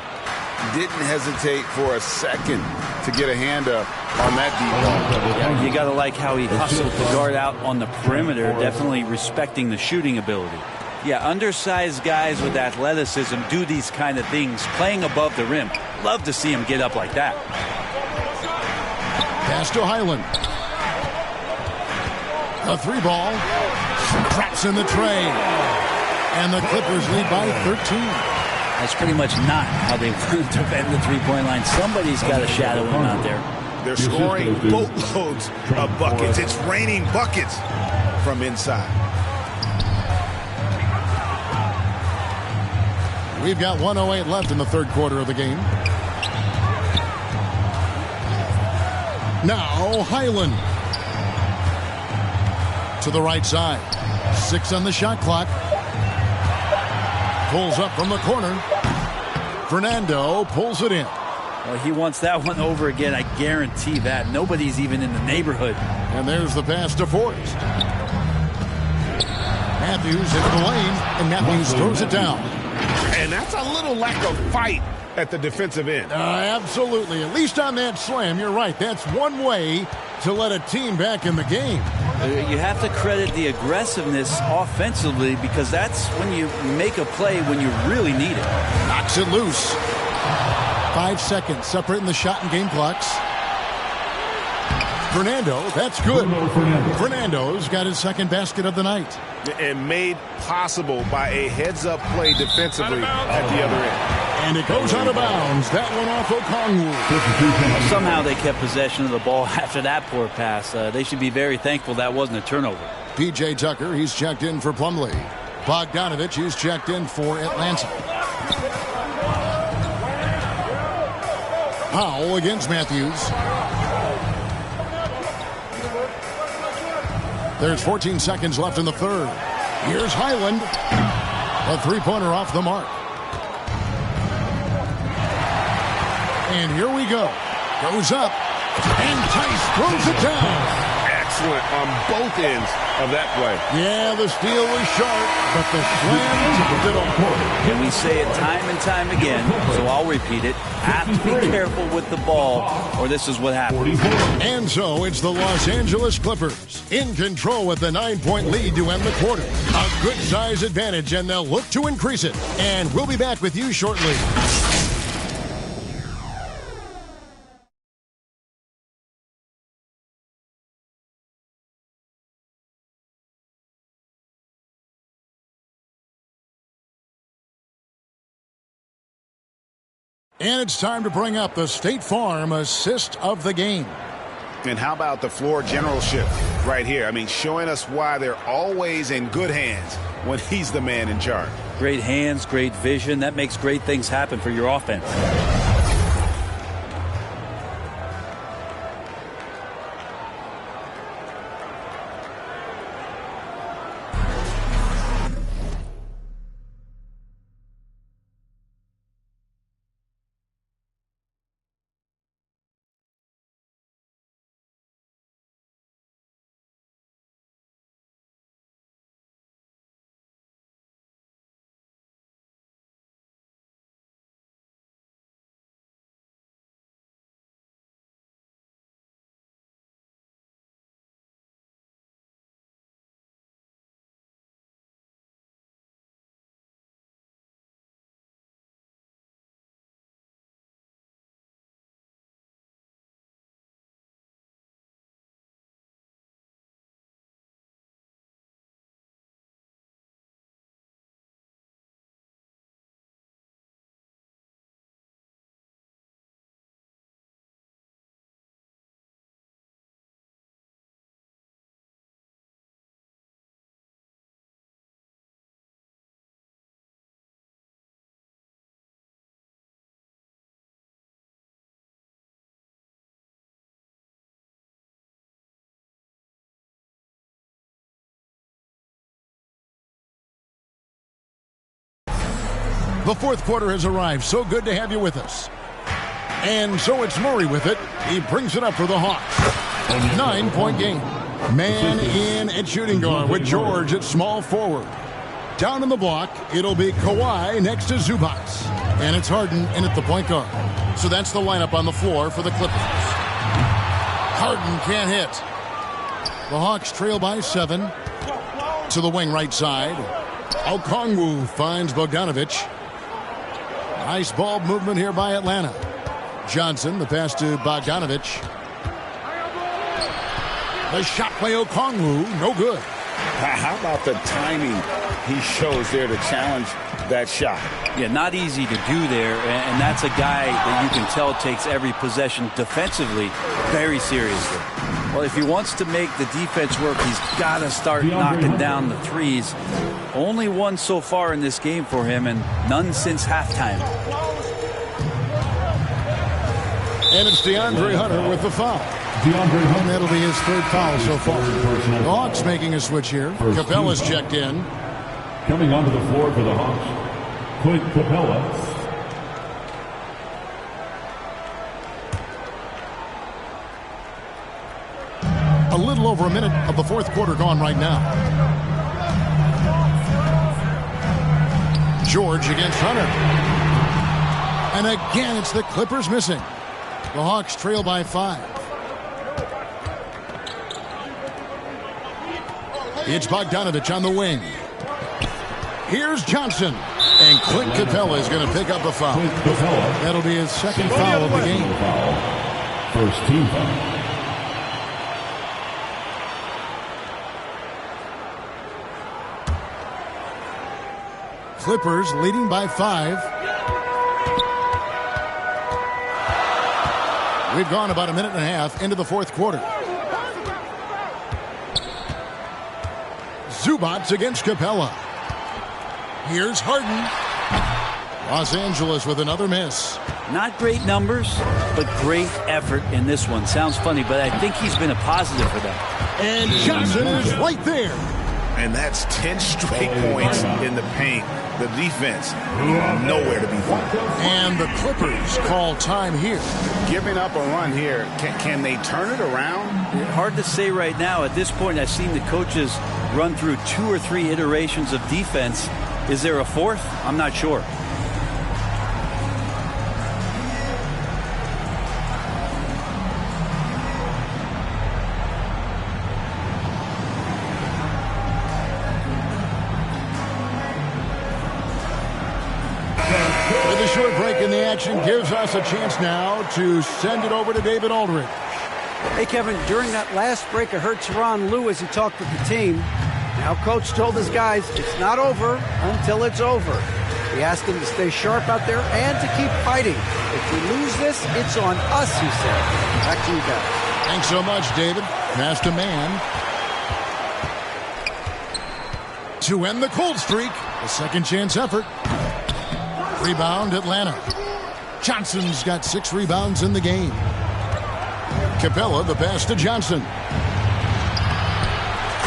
Didn't hesitate for a second to get a hand up on that deep ball. Yeah, you got to like how he hustled the guard out on the perimeter, definitely respecting the shooting ability. Yeah, undersized guys with athleticism do these kind of things, playing above the rim. Love to see him get up like that. Pass to Highland. A 3 ball. Drops in the tray. And the Clippers lead by 13. That's pretty much not how they want to defend the three-point line. Somebody's got to shadow him out there. They're scoring boatloads of buckets. It's raining buckets from inside. We've got 1:08 left in the third quarter of the game. Now Highland. To the right side. 6 on the shot clock. Pulls up from the corner. Fernando pulls it in. Well, he wants that one over again. I guarantee that. Nobody's even in the neighborhood. And there's the pass to Forrest. Matthews into the lane, and Matthews throws it down. And that's a little lack of fight at the defensive end. Absolutely. At least on that slam, you're right. That's one way to let a team back in the game. You have to credit the aggressiveness offensively because that's when you make a play when you really need it. Knocks it loose. 5 seconds separating the shot and game clocks. Fernando, that's good. Fernando's got his second basket of the night. And made possible by a heads-up play defensively at the other end. And it goes out of bounds. That one off Okongwu. Somehow they kept possession of the ball after that poor pass. They should be very thankful that wasn't a turnover. P.J. Tucker, he's checked in for Plumlee. Bogdanovich, he's checked in for Atlanta. Powell against Matthews. There's 14 seconds left in the third. Here's Highland. A three-pointer off the mark. And here we go. Goes up. And Tice throws it down. Excellent on both ends of that play. Yeah, the steal was sharp, but the slam topped it off. And we say it time and time again, so I'll repeat it. Have to be careful with the ball, or this is what happens. And so it's the Los Angeles Clippers in control with the 9-point lead to end the quarter. A good size advantage, and they'll look to increase it. And we'll be back with you shortly. And it's time to bring up the State Farm assist of the game. And how about the floor generalship right here? I mean, showing us why they're always in good hands when he's the man in charge. Great hands, great vision. That makes great things happen for your offense. The fourth quarter has arrived. So good to have you with us. And so it's Murray with it. He brings it up for the Hawks. 9-point game. Man in at shooting guard with George at small forward. Down in the block, it'll be Kawhi next to Zubac. And it's Harden in at the point guard. So that's the lineup on the floor for the Clippers. Harden can't hit. The Hawks trail by 7. To the wing right side. Okongwu finds Bogdanovich. Nice ball movement here by Atlanta. Johnson, the pass to Bogdanovich. The shot by Okongwu, no good. How about the timing he shows there to challenge that shot? Yeah, not easy to do there, and that's a guy that you can tell takes every possession defensively very seriously. Well, if he wants to make the defense work, he's got to start knocking down the threes. Only one so far in this game for him, and none since halftime. And it's DeAndre Hunter with the foul. And that'll be his third foul so far. The Hawks making a switch here. Capella's checked in. Coming onto the floor for the Hawks, Clint Capella. A little over a minute of the fourth quarter gone right now. George against Hunter. And again, it's the Clippers missing. The Hawks trail by 5. It's Bogdanovich on the wing. Here's Johnson. And Clint Capella is going to pick up a foul. That'll be his second foul of the game. First team foul. Clippers leading by 5. We've gone about a minute and a half into the fourth quarter. Zubats against Capella. Here's Harden. Los Angeles with another miss. Not great numbers, but great effort in this one. Sounds funny, but I think he's been a positive for them. And Johnson is right there. And that's 10 straight points in the paint. The defense nowhere to be found. And the Clippers call time here. Giving up a run here. Can they turn it around? Hard to say right now. At this point, I've seen the coaches run through 2 or 3 iterations of defense. Is there a fourth? I'm not sure. With a short break in the action gives us a chance now to send it over to David Aldridge. Hey, Kevin, during that last break, I heard Tyronn Lue as he talked with the team. Now, Coach told his guys it's not over until it's over. He asked them to stay sharp out there and to keep fighting. If we lose this, it's on us, he said. Back to you guys. Thanks so much, David. Pass to man. To end the cold streak, a second chance effort. Rebound, Atlanta. Johnson's got 6 rebounds in the game. Capella, the pass to Johnson.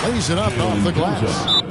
Lays it up off the glass.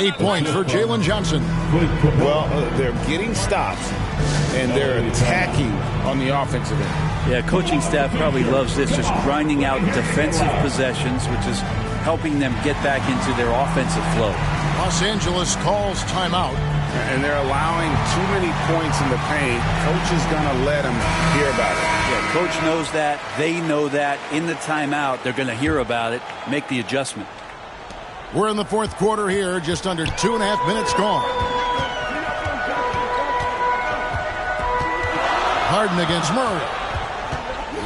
Eight points for Jalen Johnson. Well, they're getting stops, and they're attacking on the offensive end. Yeah, coaching staff probably loves this, just grinding out defensive possessions, which is helping them get back into their offensive flow. Los Angeles calls timeout. And they're allowing too many points in the paint. Coach is going to let them hear about it. Yeah, coach knows that. They know that. In the timeout, they're going to hear about it, make the adjustment. We're in the fourth quarter here, just under 2.5 minutes gone. Harden against Murray.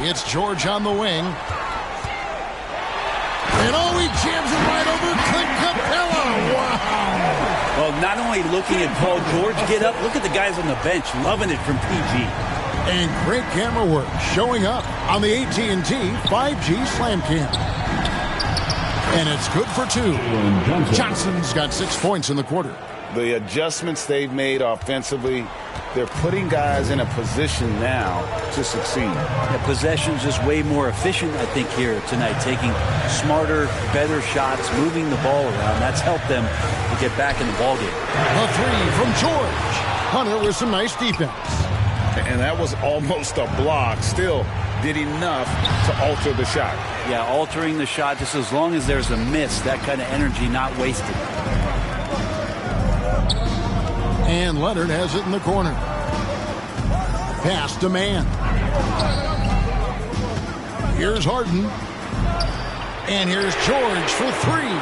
It's George on the wing. And oh, he jams it right over Clint Capella. Wow. Well, not only looking at Paul George get up, look at the guys on the bench loving it from PG. And great camera work showing up on the AT&T 5G Slam Cam. And it's good for 2. Johnson's got 6 points in the quarter. The adjustments they've made offensively, they're putting guys in a position now to succeed. Yeah, possession's just way more efficient, I think, here tonight. Taking smarter, better shots, moving the ball around. That's helped them to get back in the ballgame. A three from George. Hunter with some nice defense. And that was almost a block. Still did enough to alter the shot. Yeah, altering the shot, just as long as there's a miss, that kind of energy not wasted. And Leonard has it in the corner. Pass to Mann. Here's Harden. And here's George for three.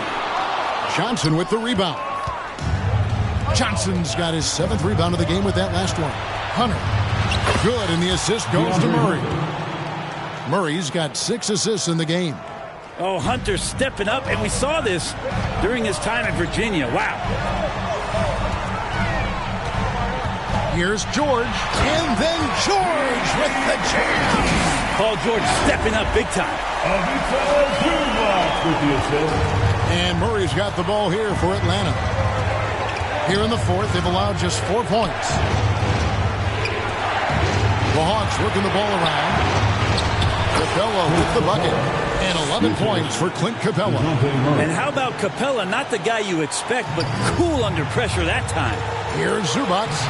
Johnson with the rebound. Johnson's got his 7th rebound of the game with that last one. Hunter. Good, and the assist goes to Murray. Murray's got 6 assists in the game. Oh, Hunter stepping up, and we saw this during his time in Virginia. Wow. Here's George, and then George with the jam. Paul George stepping up big time. And Murray's got the ball here for Atlanta. Here in the 4th, they've allowed just 4 points. The Hawks working the ball around. Capella with the bucket. And 11 points for Clint Capella. And how about Capella? Not the guy you expect, but cool under pressure that time. Here's Zubats.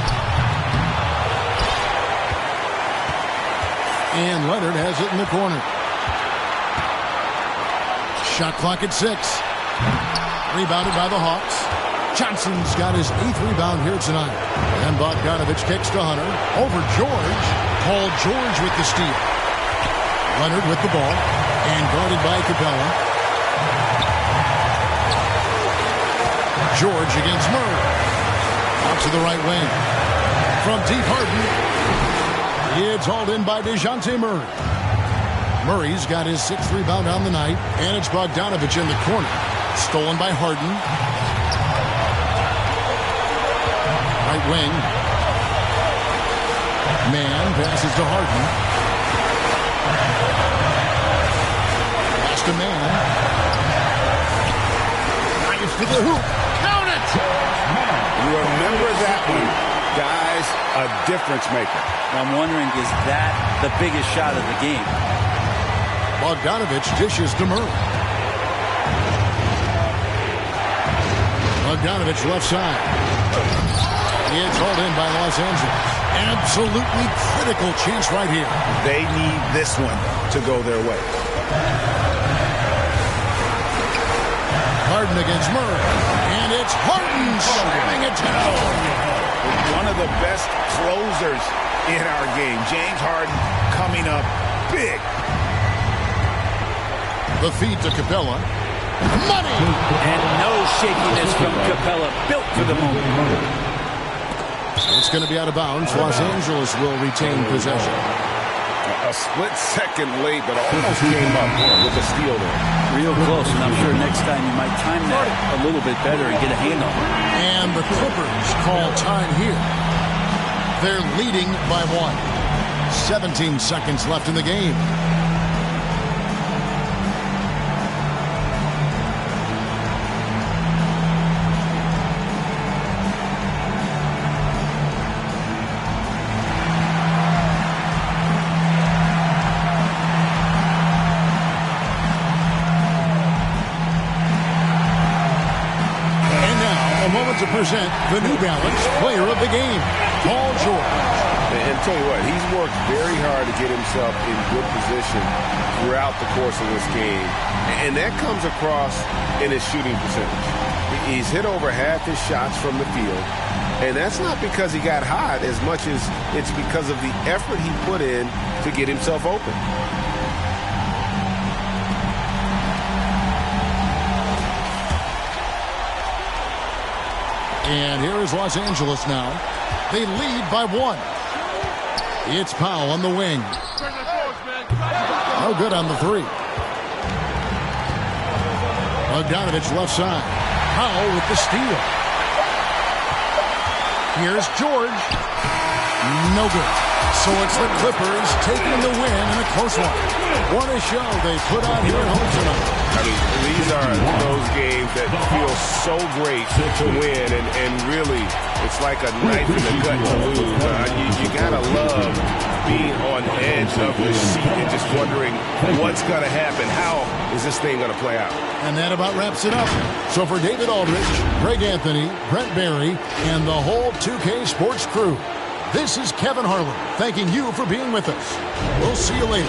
And Leonard has it in the corner. Shot clock at 6. Rebounded by the Hawks. Johnson's got his 8th rebound here tonight. And Bogdanovich kicks to Hunter. Over George. Paul George with the steal. Leonard with the ball. And guarded by Capella. George against Murray. Out to the right wing. From deep, Harden. It's hauled in by DeJounte Murray. Murray's got his 6th rebound on the night. And it's Bogdanovich in the corner. Stolen by Harden. Right wing. Mann passes to Harden. Pass to Mann. Nice to the hoop. Count it! Remember that one. Guys, a difference maker. I'm wondering, is that the biggest shot of the game? Bogdanovich dishes to Murray. Bogdanovich left side. It's hauled in by Los Angeles. Absolutely critical chance right here. They need this one to go their way. Harden against Murray. And it's Harden slamming it down. One of the best closers in our game. James Harden coming up big. The feed to Capella. Money! And no shakiness from Capella. Built for the moment. It's going to be out of bounds. Los Angeles will retain possession. A split second late, but almost came up with a steal there. Real close, and I'm sure next time you might time that a little bit better and get a hand on it. And the Clippers call time here. They're leading by 1. 17 seconds left in the game. To present the New Balance Player of the Game, Paul George. And tell you what, he's worked very hard to get himself in good position throughout the course of this game. And that comes across in his shooting percentage. He's hit over half his shots from the field. And that's not because he got hot as much as it's because of the effort he put in to get himself open. And here is Los Angeles now. They lead by 1. It's Powell on the wing. No good on the 3. Bogdanovich left side. Powell with the steal. Here's George. No good. So it's the Clippers taking the win in a close one. What a show they put on here at home tonight. I mean, these are those games that feel so great to win, and really, it's like a knife in the gut to lose. You gotta love being on the edge of your seat and just wondering what's gonna happen. How is this thing gonna play out? And that about wraps it up. So for David Aldridge, Greg Anthony, Brent Barry, and the whole 2K Sports crew, this is Kevin Harlan thanking you for being with us. We'll see you later.